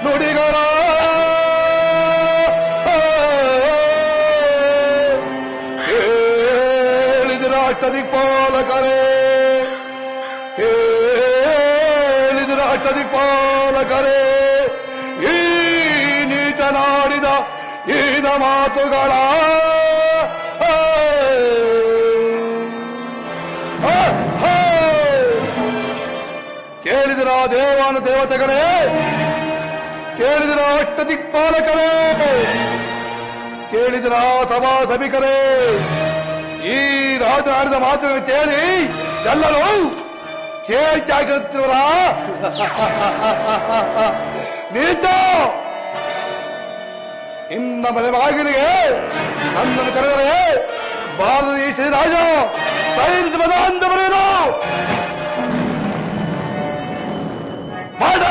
ನುಡಿಗಳ ಹೇಳಿದಿರ ಅಷ್ಟದಿಕ್ಪಾಲಕರೇ, ಹೇಳಿದಿರ ಅಷ್ಟದಿಕ್ಪಾಲಕರೇ, ಈ ನೀಚನಾಡಿದ ಈನ ಮಾತುಗಳ ಕೇಳಿದಿರ ದೇವಾನು ದೇವತೆಗಳೇ, ಕೇಳಿದಿರ ಅಷ್ಟದಿಕ್ಪಾಲಕರೇ, ಕೇಳಿದಿರ ಸಭಾ ಸಭಿಕರೇ, ಈ ರಾಜನಾಡಿದ ಮಾತುಗಳನ್ನು ಕೇಳಿ ಎಲ್ಲರೂ ಕೇಳಿದ್ದಾಗಿರುತ್ತಿವರ ನೀಚ ಇನ್ನ ಮನೆ ಬಾಗಿಲಿಗೆ ನನ್ನನ್ನು ಕರೆದರೆ ಬಾರದು ಈ ಶ್ರೀರಾಜ ಸೈನಿಕ ಮದ ಅಂತ ಬರೆಯಲು ಮಾಡ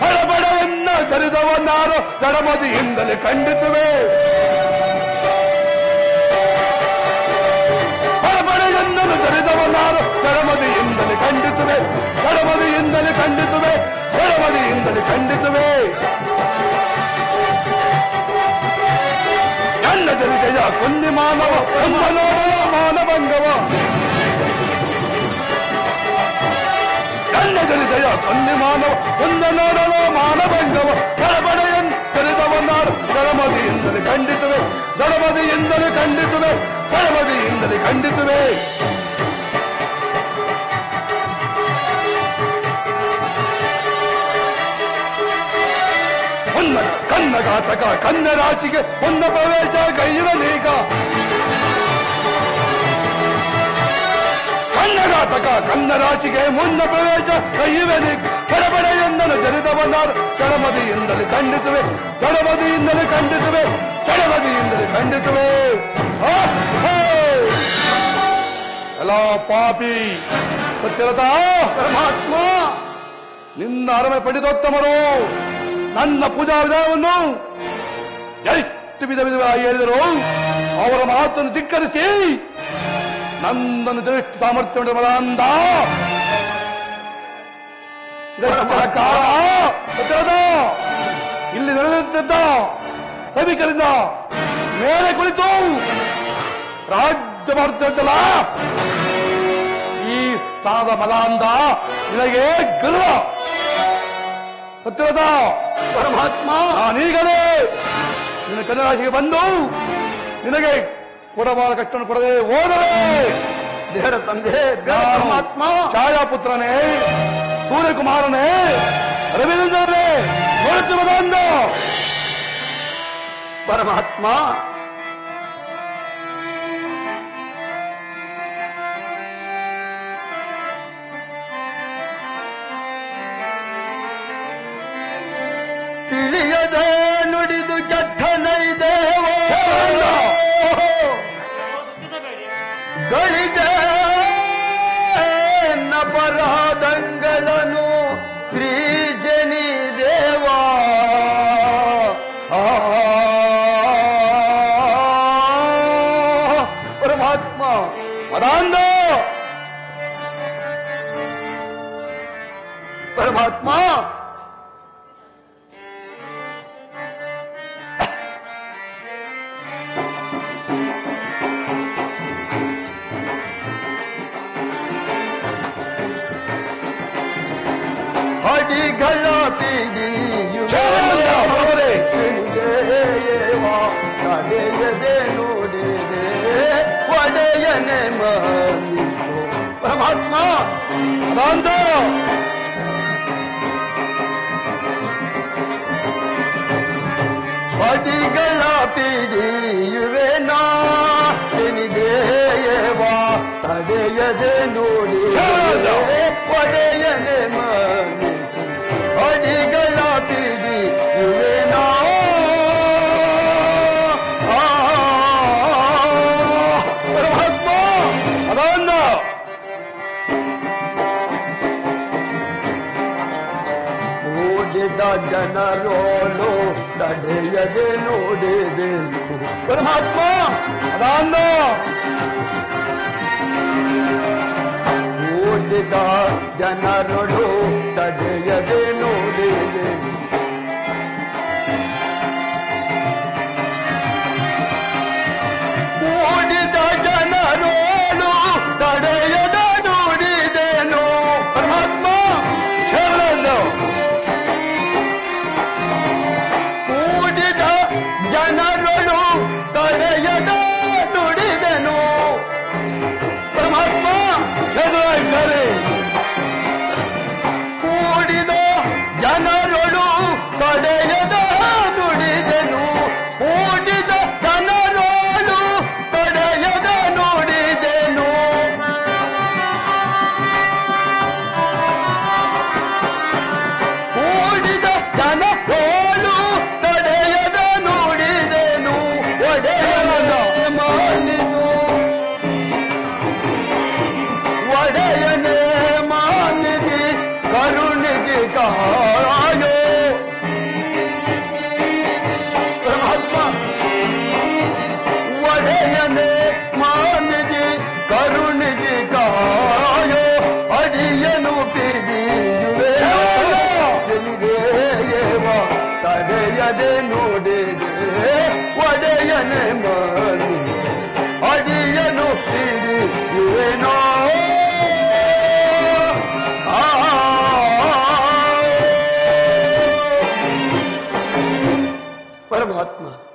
ಬಡಬಡವನ್ನ ಚರಿದವನ್ನಾರು ತಡಮದಿಯಿಂದಲೇ ಖಂಡಿಸುವೆ. ಬಡಬಡೆಯನ್ನನು ಚರಿದವನ್ನಾರು ತಡಮದಿಯಿಂದಲೇ ಖಂಡಿಸುವೆ, ತಡಮದಿಯಿಂದಲೇ ಖಂಡಿಸುವೆ, ತಡಮದಿಯಿಂದಲೇ ಖಂಡಿಸುವೆ. ನನ್ನ ಜನಿತೆಯ ಕೊಂದಿ ಮಾನವ ಮಾನಭಂಗವ, ನನ್ನ ಜನಿತೆಯ ಕೊಂದಿ ಮಾನವ ಒಂದು ನೋಡಲು ಮಾನಭಂಗವ. ಬಡಬಡೆಯನ್ ಕರೆದವನ್ನಾರು ದಳಮದಿಯಿಂದಲೇ ಖಂಡಿಸುವೆ, ದಳಮದಿಯಿಂದಲೇ ಖಂಡಿಸುವೆ, ದಳಮದಿಯಿಂದಲೇ ಖಂಡಿಸುವೆ. ಕನ್ನಘಾತಕ ಕನ್ನರಾಶಿಗೆ ಒಂದು ಪ್ರವೇಶ ಕೈಯಿರಲೀಗ. ಕನ್ನಘಾತಕ ಕನ್ನರಾಶಿಗೆ ಮುನ್ನ ಪ್ರವೇಶ ಕೈಯಿರಲೀಗ. ಬಡಬಡೆಯೊಂದನ್ನು ಜರಿದವನ್ನಾರು ತಡಮದಿಯಿಂದಲೇ ಖಂಡಿಸುವೆ, ತಡಮದಿಯಿಂದಲೇ ಖಂಡಿಸುವೆ, ತಡಮದಿಯಿಂದಲೇ ಖಂಡಿಸುವೆ. ಎಲ್ಲ ಪಾಪಿ ಸತ್ಯರಥ ಪರಮಾತ್ಮ, ನಿನ್ನ ಅರಮನೆ ಪಂಡಿತೋತ್ತಮರು ನನ್ನ ಪೂಜಾ ವಿಧಾನವನ್ನು ಎಷ್ಟು ವಿಧ ವಿಧವಾಗಿ ಹೇಳಿದರು. ಅವರ ಮಾತನ್ನು ಧಿಕ್ಕರಿಸಿ ನನ್ನನ್ನು ದೃಷ್ಟಿ ಸಾಮರ್ಥ್ಯ ಮದಂದ ಇಲ್ಲಿ ನಡೆಯುತ್ತಿದ್ದ ಸಭಿಕರಿಂದ ಮೇಲೆ ಕುಳಿತು ರಾಜ್ಯ ಮಾಡುತ್ತಿದ್ದಲ್ಲ, ಈ ಸ್ಥಾನದ ಮಲಾಂದ ನಿನಗೆ ಗರ್ವ. ಸತ್ಯದ ಪರಮಾತ್ಮ, ನಾನೀಗಲೇ ನಿನ್ನ ಕನ್ನರಾಶಿಗೆ ಬಂದು ನಿನಗೆ ಕೊಡಬಾರ ಕಷ್ಟವನ್ನು ಕೊಡದೆ ಹೋದರೆ ದೇಹರ ತಂದೆ ಪರಮಾತ್ಮ, ಛಾಯಾಪುತ್ರನೇ, ಸೂರ್ಯಕುಮಾರನೇ, ರವೀಂದ್ರನೇ ನೋಡುತ್ತಿರುವುದಂದ ಪರಮಾತ್ಮ. ತಿಳಿಯದೆ ನುಡಿದು ಜಠನೈದೇವ ಗಳಿಜ ನಪರಾಧಗಳನ್ನು ಶ್ರೀ ಜನಿ ದೇವ. ಪರಮಾತ್ಮ ಮದಾಂಧ ಪರಮಾತ್ಮ, ಹಡಿಗಳ ಪಿಡಿಯು ತಡೆಯದೆ ನೋಡಿದೆ ಒಡೆಯನೆ ಮನಿಸು. ಪರಮಾತ್ಮ ಮದಾಂಧ ಹಡಿಗಳ ಪಿಡಿಯುವೆ ನಾ ಎನಿದೇವಾ ತಡೆಯದೆ ನೋಡಿದೆ ಒಡೆಯನೆ ಮನಿಸು. ಹಡಿಗಳ ಪಿಡಿಯುವೆ ನಾ ಪರಮಾತ್ಮ ಮದಾಂಧ ಓಡಿದ ಜನರೋಳು ತಡೆಯದೆ ನೋಡಿದೆನು. ಪರಮಾತ್ಮ ಮದಾಂಧ ಓಡಿದ ಜನರೊಳು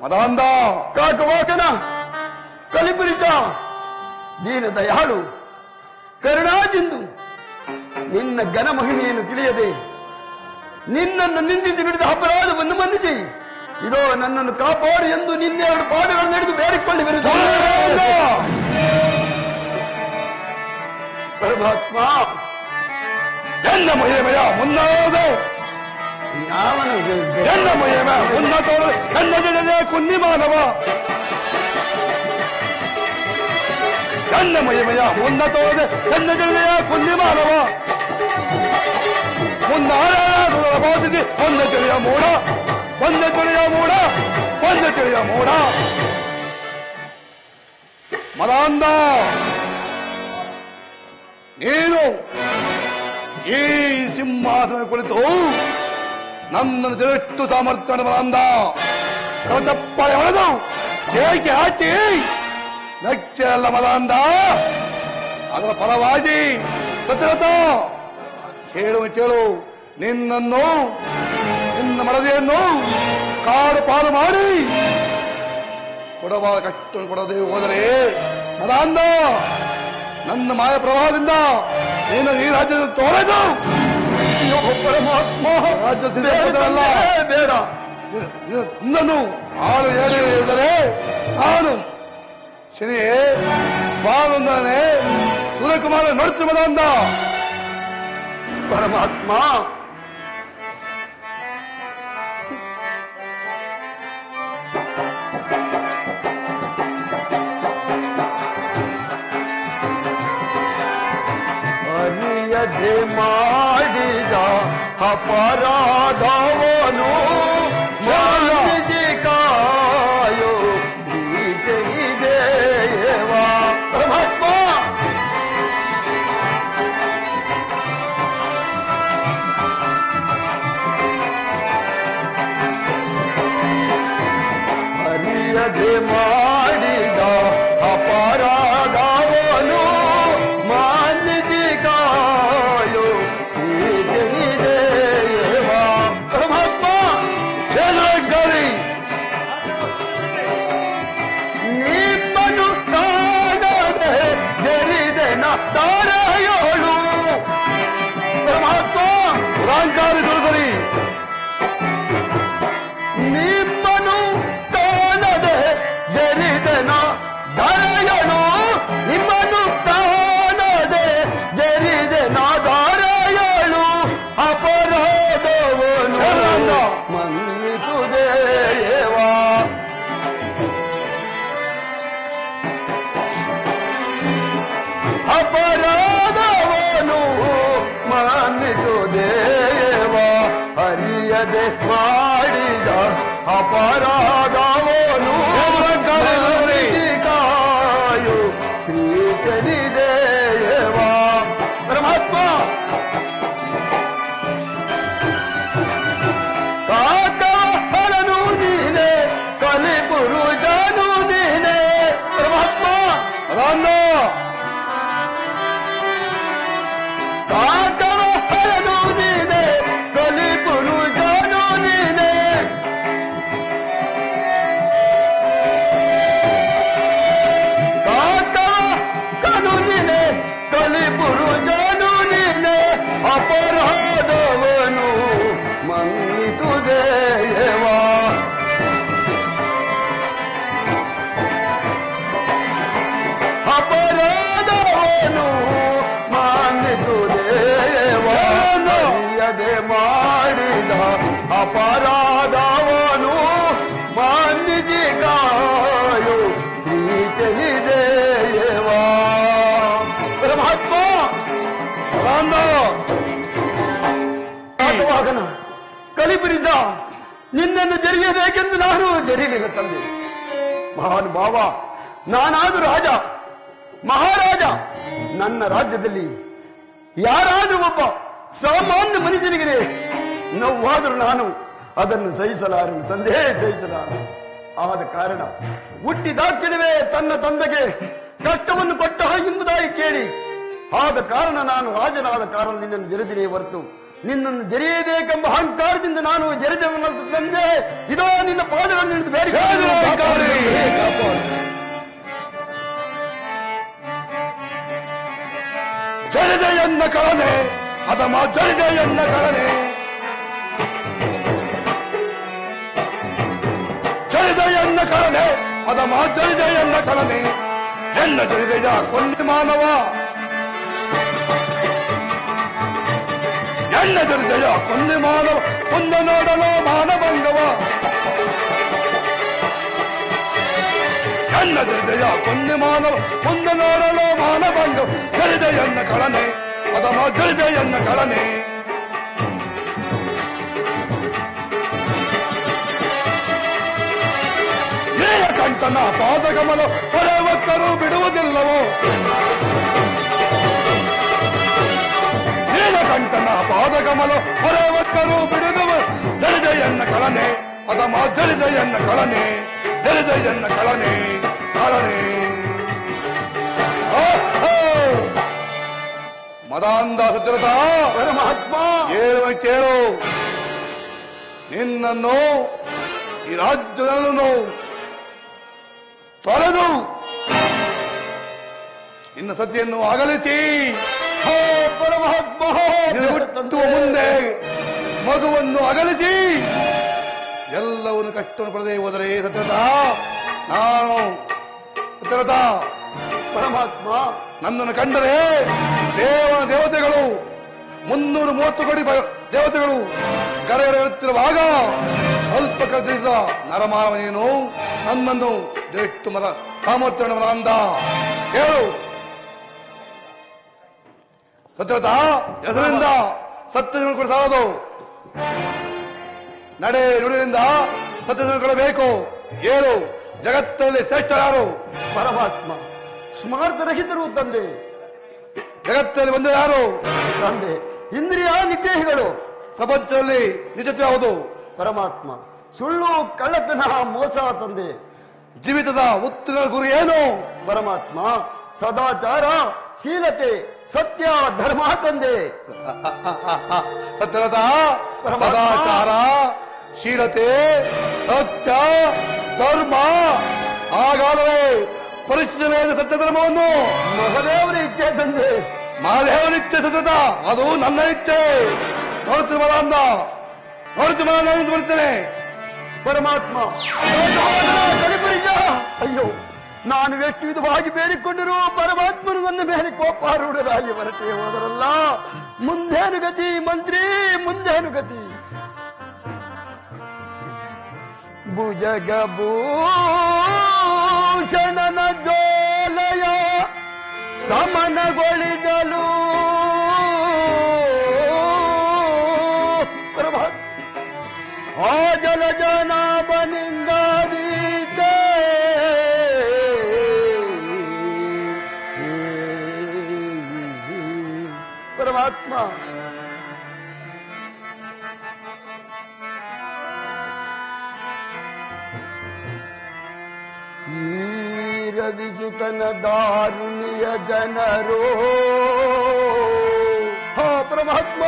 ಮದಾಂಧ ಕಾಕವಾಕನ ಕಲಿಪುರುಷ ದೀನ ದಯಾಳು ಕರುಣಾಸಿಂಧು ನಿನ್ನ ಘನ ಮಹಿಮೆಯನ್ನು ತಿಳಿಯದೆ ನಿನ್ನನ್ನು ನಿಂದಿಸಿ ಹಿಡಿದ ಅಪರಾಧವನ್ನು ಮನ್ನಿಸಿ ಇದೋ ನನ್ನನ್ನು ಕಾಪಾಡು ಎಂದು ನಿನ್ನೆರಡು ಪಾದಗಳನ್ನು ಹಿಡಿದು ಬೇಡಿಕೊಳ್ಳಿ ವಿರುದ್ಧ ಪರಮಾತ್ಮ ಎನ್ನ ಮಹಿಮೆಯ ಮುನ್ನೋದು ಯಾವನು ಎನ್ನ ಮಹಿಮೆಯ ಮುನ್ನತೋದು ಎನ್ನ ಜೊತೆ ಕುನ್ನಿ ಮಾನವ ಎನ್ನ ಮಹಿಮೆಯ ಮುನ್ನತೋದೆ ಎನ್ನ ಜೊತೆಯ ಕುನ್ನಿ ಮಾನವ ಮುನ್ನಾರಾಧನ ಬಾಧಿಸಿ ಒಂದ ತಿಳಿಯ ಮೂಡ ಒಂದ ತಿಳಿಯ ಮೂಡ ಒಂದ ತಿಳಿಯ ಮೂಡ ಮದಾಂಧ ನೀನು ಈ ಸಿಂಹಾಸನ ಕುಳಿತು ನನ್ನನ್ನು ಜರೆಷ್ಟು ಸಾಮರ್ಥ್ಯ ಮದಾಂಧ ತಪ್ಪಳೆ ಹೊಡೆದು ಹೇಗೆ ಹಾಕಿ ನಕ್ಕೆ ಅಲ್ಲ ಮದಾಂಧ ಅದರ ಫಲವಾಗಿ ಸತ್ಯರಥ ಕೇಳು ನಿನ್ನನ್ನು ನಿನ್ನ ಮಡದಿಯನ್ನು ಕಾಡು ಪಾಲು ಮಾಡಿ ಕೊಡಬಾರ ಕಷ್ಟ ಕೊಡದೆ ಹೋದರೆ ಮದಾಂಧ ನನ್ನ ಮಾಯ ಪ್ರಭಾವದಿಂದ ನೀನು ಈ ರಾಜ್ಯದ ತೊರೆದು ಪರಮಾತ್ಮ ರಾಜ್ಯದಲ್ಲ ಬೇಡ ನನ್ನನ್ನು ಆಳು ಹೇಳಿದರೆ ನಾನು ಶನಿ ಬಾಲಂದಾನೆ ಸೂರ್ಯಕುಮಾರ ನೋಡ್ತಿ ಮದಾಂಧ ಪರಮಾತ್ಮ ಅರಿಯದೆ ಮಾಡಿದ ಅಪರಾಧವನು ಮಾನಿಸಿ ಕಾಯೋ ಶ್ರೀ ಜಯದೇವ ಪರಮಾತ್ಮ ಅರಿಯದೆ ಮಾಡಿದ ಅಪರಾಧವನು ಮಾನಿಸಿ ಕಾಯೋ ಶ್ರೀ ಜಯದೇವ ಪರಮಾತ್ಮ ಚೇದ್ರಂಕಾರಿ ನಿಮ್ಮನು ಕಾಣದೆ ಜರಿದೆನ ತಾರೆಯೋಳು ಪರಮಾತ್ಮ ಪುರಾಂಕಾರಿ ದುರ್ಗರಿ ನಿಮ್ಮನು ಕಾಣದೆ ಜರಿದೆನ ದಾರೆಯೋಳು ನಿಮ್ಮನು ಕಾಣದೆ ಜರಿದೆನ ದಾರೆಯೋಳು ಅಪರಾಧವನು ಮನ್ನಿಸುದೇವಾ ಅಪರಾಧವನು ಮನ್ನಿಸು ದೇವ ಅರಿಯದೆ ಮಾಡಿದ ಅಪರಾಧವನು ಮನ್ನಿಸಿ ಕಾಯು ಶ್ರೀ ಶನಿದೇವ ಪರಮಾತ್ಮ ಕಾಕಹರನು ನೀನೆ ಕಲಿಪುರುಷನು ನೀನೆ ಪರಮಾತ್ಮ ಮದಾಂಧ ಕಾಕಹರನು ನೀನೆ ಕಲಿಪುರುಷನು ನೀನೆ ಕಾಕಹರನು ನೀನೆ ಕಲಿಪುರುಷನು ನೀನೆ ಅಪರಾಧವನು ಮನ್ನಿಸು ದೇವ ಅಪರಾಧವನು ಮನ್ನಿಸು ದೇವ ಅರಿಯದೆ ಮಾಡಿದ ಅಪರಾಧವನು ಮನ್ನಿಸಿ ಕಾಯು ಶ್ರೀ ಶನಿದೇವ ಪರಮಾತ್ಮ ಮದಾಂಧ ಕಾಕವಾಹನ ಕಲಿಪುರಿಜ ನಿನ್ನನ್ನು ಜರಿಯಬೇಕೆಂದು ನಾನು ಜರಿಲಿಲ್ಲ ತಂದೆ ಮಹಾನುಭಾವ ನಾನಾದರೂ ರಾಜ ಮಹಾರಾಜ ನನ್ನ ರಾಜ್ಯದಲ್ಲಿ ಯಾರಾದರೂ ಒಬ್ಬ ಸಾಮಾನ್ಯ ಮನುಷ್ಯನಿಗೆ ನೋವಾದರೂ ನಾನು ಅದನ್ನು ಸಹಿಸಲಾರನು ತಂದೆ ಸಹಿಸಲಾರನು ಆದ ಕಾರಣ ಹುಟ್ಟಿದಾಕ್ಷಣವೇ ತನ್ನ ತಂದೆಗೆ ಕಷ್ಟವನ್ನು ಕೊಟ್ಟ ಎಂಬುದಾಗಿ ಕೇಳಿ ಆದ ಕಾರಣ ನಾನು ರಾಜನಾದ ಕಾರಣ ನಿನ್ನನ್ನು ಜರಿದಿನೇ ಹೊರತು ನಿನ್ನನ್ನು ಜರಿಯಬೇಕೆಂಬ ಅಹಂಕಾರದಿಂದ ನಾನು ಜರಿದವನ ತಂದೆ. ಇದೋ ನಿನ್ನ ಪಾದಗಳನ್ನು ಹಿಡಿದು ಬೇಡಿ ಜರಿದೆಯನ್ನ ಕಳನೆ ಅದಮ ಜರಿದೆಯನ್ನ ಕಳನೆ ಜರಿದೆಯನ್ನ ಕಳನೆ ಅದಮ ಜರಿದೆಯನ್ನ ಕಳನೆ ಎನ್ನ ಜರಿದೆಯ ಕೊಲ್ಲಿ ಮಾನವ ಎನ್ನ ಜರಿದೆಯ ಕೊಲ್ಲಿ ಮಾನವ ಮುಂದ ನೋಡಲು ಮಾನಭಂಗವ ಎನ್ನ ಜರಿದೆಯ ಕೊಲ್ಲಿ ಮಾನವ ಮುಂದ ನೋಡಲು ಮಾನಭಂಗವ ಜರಿದೆಯನ್ನ ಕಳನೆ ಅದಮ ಜರಿದೆಯನ್ನ ಕಳನೆ ಕಂಠನ ಪಾದಗಮನ ಹೊರವಕ್ಕರೂ ಬಿಡುವುದಿಲ್ಲವೋ ನೀಲಕಂಠನ ಪಾದಗಮನ ಹೊರವಕ್ಕರೂ ಬಿಡುವ ಜರಿದೆಯನ್ನ ಕಳನೆ ಅದಮ ಜರಿದೆಯನ್ನ ಕಳನೆ ಜರಿದೆಯನ್ನ ಕಳನೆ ಕಳನೆ ಮದಾಂಧ ಸುಚರತ ಪರಮಾತ್ಮ ಹೇಳುವ ಕೇಳು. ನಿನ್ನನ್ನು ಈ ರಾಜ್ಯವನ್ನು ತೊರೆದು ಇನ್ನು ಸತಿಯನ್ನು ಅಗಲಿಸಿ ಪರಮಾತ್ಮ ಹುಟ್ಟುವ ಮುಂದೆ ಮಗುವನ್ನು ಅಗಲಿಸಿ ಎಲ್ಲವನ್ನು ಕಷ್ಟವನ್ನು ಪಡೆದೇ ಹೋದರೆ ಸತ್ಯತ ನಾನು ಸತ್ಯರಥ ಪರಮಾತ್ಮ ನನ್ನನ್ನು ಕಂಡರೆ ದೇವತೆಗಳು 330 ಕೋಟಿ ದೇವತೆಗಳು ಕರೆಯುತ್ತಿರುವಾಗ ಅಲ್ಪ ಕದಿದ ನರಮಾನವನೇನು ನನ್ನನ್ನು ದಿಟ್ಟು ಮರ ಸಾಮರ್ಥ್ಯ ಅಂದ ಹೇಳು. ಸತ್ಯತ ಹೆಸರಿಂದ ಸತ್ಯ ಕೂಡ ಸಾಲದು. ನಡೆ ನುಡಿಯಿಂದ ಸತ್ಯ ಕೊಡಬೇಕು. ಹೇಳು, ಜಗತ್ತಲ್ಲಿ ಶ್ರೇಷ್ಠ ಯಾರು? ಪರಮಾತ್ಮ ಸ್ಮಾರ್ತರಹಿತರು ತಂದೆ. ಜಗತ್ತಲ್ಲಿ ಬಂದ ಯಾರು? ತಂದೆ ಇಂದ್ರಿಯ ನಿಗ್ರಹಿಗಳು. ಪ್ರಪಂಚದಲ್ಲಿ ನಿಜತ್ವ ಯಾವುದು? ಪರಮಾತ್ಮ ಸುಳ್ಳು ಕಳ್ಳತನ ಮೋಸ ತಂದೆ. ಜೀವಿತದ ಉತ್ತಮ ಗುರಿ ಏನು? ಪರಮಾತ್ಮ ಸದಾಚಾರ ಶೀಲತೆ ಸತ್ಯ ಧರ್ಮ ತಂದೆ. ಸತ್ಯರಥ ಸದಾಚಾರ ಶೀಲತೆ ಸತ್ಯ ಧರ್ಮ. ಹಾಗಾದರೆ ಪರಿಶೀಲನೆ ಸತ್ಯ ಧರ್ಮವನ್ನು ಮಹದೇವರ ಇಚ್ಛೆ ತಂದೆ. ಮಹಾದೇವನ ಇಚ್ಛೆ ಸತ್ಯತ ಅದು ನನ್ನ ಇಚ್ಛೆ. ನೋಡ್ತಿರ್ಬಲ್ಲ ಅಂದ ನೋಡ್ತಿರ್ಬಲ್ಲ ಬರ್ತೇನೆ. ಪರಮಾತ್ಮ ಅಯ್ಯೋ, ನಾನು ಎಷ್ಟು ವಿಧವಾಗಿ ಬೇಡಿಕೊಂಡರೂ ಪರಮಾತ್ಮನು ನನ್ನ ಮೇಲೆ ಕೋಪಾರೂಢರಾಗಿ ಹೊರಟೆ ಹೋದರಲ್ಲ. ಮುಂದೇನು ಗತಿ ಮಂತ್ರಿ, ಮುಂದೇನು ಗತಿ? ಭುಜಗಭೂಷಣನ ಜೋಲಯ ಸಮನಗೊಳಿಸಲು ಆ ಜಲ ಜನಾಭನಿಂದಾದೀತೆ ಪರಮಾತ್ಮ. ಈ ರವಿಸುತನ ದಾರುಣಿಯ ಜನರೋ ಹಾ ಪರಮಾತ್ಮ.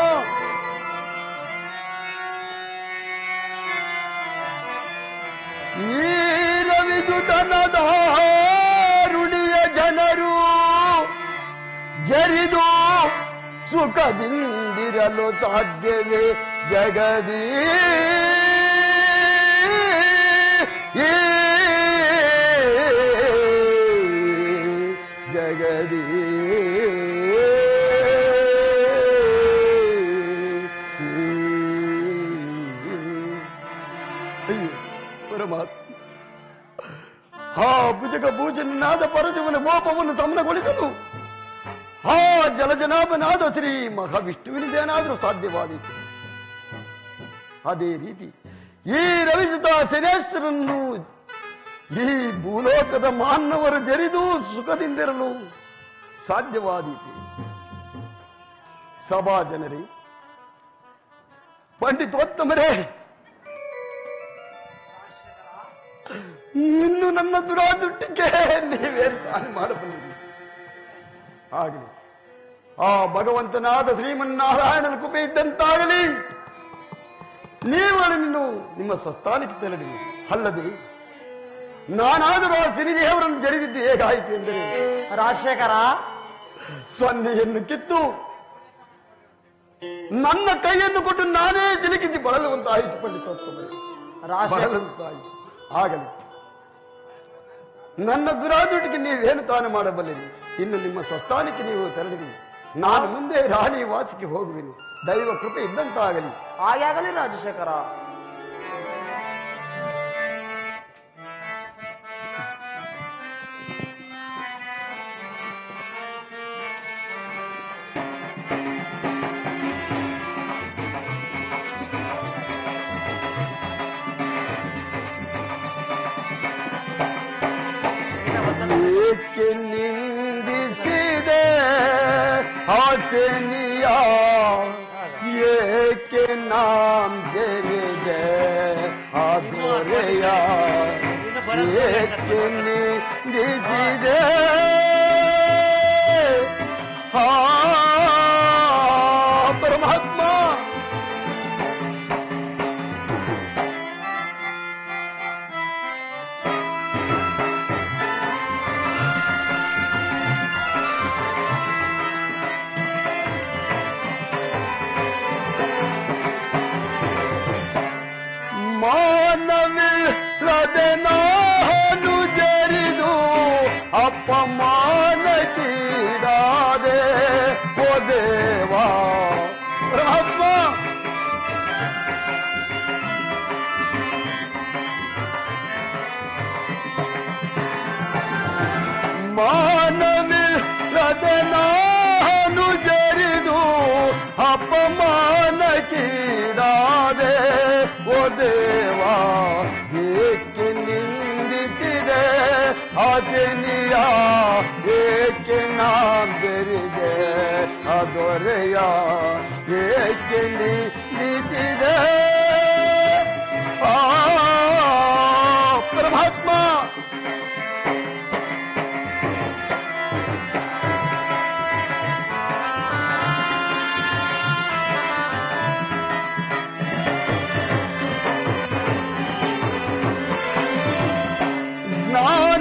ಈ ರವಿಸುತನ ದಾರುಣಿಯ ಜನರು ಜರಿದು ಸುಖದಿಂದಿರಲು ಸಾಧ್ಯವೇ ಜಗದೀ? ಜಗದೀ ಅಯ್ಯೋ ಪರಮಾತ್ಮ, ಆ ಭುಜಗಭೂಷಣನಾದ ಪರಶುವನ ಕೋಪವನ್ನು ಸಮನಗೊಳಿಸಲು ಆ ಜಲಜನಾಭನಾದ ಶ್ರೀ ಮಹಾವಿಷ್ಣುವಿನಿಂದೇನಾದರೂ ಸಾಧ್ಯವಾದೀತು. ಅದೇ ರೀತಿ ಈ ರವಿಸುತ ಶನೇಶ್ವರನ್ನು ಈ ಭೂಲೋಕದ ಮಾನವರು ಜರಿದು ಸುಖದಿಂದಿರಲು ಸಾಧ್ಯವಾದೀತೆ. ಸಭಾ ಜನರೇ, ಪಂಡಿತೋತ್ತಮರೇ, ಇನ್ನು ನನ್ನ ದುರಾದೃಷ್ಟಕ್ಕೆ ನೀವೇ ದಾನ ಮಾಡಬಲ್ಲಿರಿ. ಆಗಲಿ ಆ ಭಗವಂತನಾದ ಶ್ರೀಮನ್ನಾರಾಯಣನ ಕೃಪೆ ಇದ್ದಂತಾಗಲಿ. ನೀವುಗಳನ್ನು ನಿಮ್ಮ ಸ್ವಸ್ಥಾನಕ್ಕೆ ತೆರಳಿ. ಅಲ್ಲದೆ ನಾನಾದರೂ ಆ ಸಿರಿದೇವರನ್ನು ಜರಿದಿದ್ದು ಹೇಗಾಯಿತು ಎಂದರೆ, ರಾಜಶೇಖರ, ಸೊನ್ನೆಯನ್ನು ಕಿತ್ತು ನನ್ನ ಕೈಯನ್ನು ಕೊಟ್ಟು ನಾನೇ ಚಿಲುಕಿಸಿ ಬಳಲುವಂತಾಯಿತು. ಪಂಡಿತೋತ್ತಮರೇ, ಬಳಲುವಂತಾಯಿತು. ಆಗಲಿ ನನ್ನ ದುರಾದುಟಿಗೆ ನೀವೇನು ತಾನು ಮಾಡಬಲ್ಲಿರಿ. ಇನ್ನು ನಿಮ್ಮ ಸ್ವಸ್ಥಾನಕ್ಕೆ ನೀವು ತೆರಳಿರಿ. ನಾನು ಮುಂದೆ ರಾಣಿ ವಾಸಿಗೆ ಹೋಗುವೆನು. ದೈವ ಕೃಪೆ ಇದ್ದಂತಾಗಲಿ. ಹಾಗೆ ಆಗಲಿ ರಾಜಶೇಖರ. ಏಕೆ ನಿಂದಿಸಿದೆ ಆಚೆನಿಯ, ಏಕೆ ನಾಂ ಗೆರಿದೆ ಆ ದೊರೆಯ, ಏಕೆ ನಿಂದಿಸಿದೆ ಪರಮಾತ್ಮ. ಮಾನವಿಲ್ಲದೆ ನಾನು ಜರಿದು ಅಪಮಾನಕ್ಕೀಡಾದೆ ಓ ದೇವಾ ಪರಮಾತ್ಮ. ಮಾನವಿಲ್ಲದೆ ನಾನು ಜರಿದು ಅಪಮಾನಕ್ಕೀಡಾದೆ ಓ ದೇವಾ, ಏಕೆ ನಿಂದಿಸಿದೆ ಆಚೆನಿಯ, ಏಕೆ ನಾಂ ಗೆರಿದೆ ಆ ದೊರೆಯ, ಏಕೆ ನಿಂದಿಸಿದೆ ಪರಮಾತ್ಮ.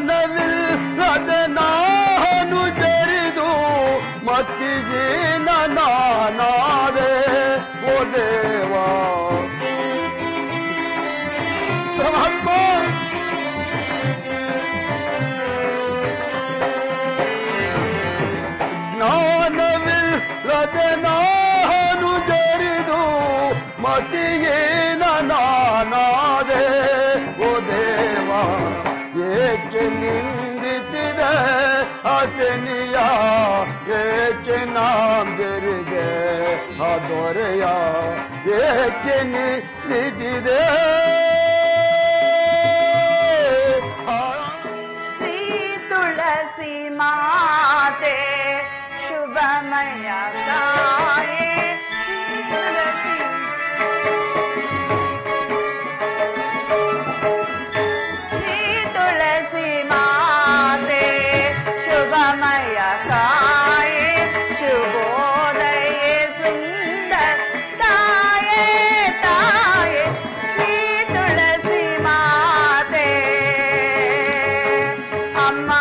ಜ್ಞಾನವಿಲ್ಲದೆ ನಾನು ಜರಿದು ಮತ್ತಿಗೆ ನಾನಾದೆ ಓ ದೇವಾ ಪರಮಾತ್ಮ. ಜ್ಞಾನವಿಲ್ಲದೆ ನಾನು ಜರಿದು ಮತ್ತಿಗೆ ನಾನಾದೆ ಓ ದೇವಾ, ಏಕೆ ನಿಂದಿಸಿದೆ ಆಚೆನಿಯ, ಏಕೆ ನಾಂ ಗೆರಿಗೆ ಆ ದೊರೆಯ, ಏಕೆ ನಿಂದಿಸಿದೆ ಶ್ರೀ ತುಳಸಿ ಮಾತೆ ಶುಭಮಯ ತಾಯೇ, ಶ್ರೀ ತುಳಸಿ ಮಾತೆ ಶುಭಮಯ ತಾಯೇ, ಶುಭೋದಯ ಸುಂದರ ತಾಯೇ ತಾಯೇ, ಶ್ರೀ ತುಳಸಿ ಮಾತೆ ಅಮ್ಮ.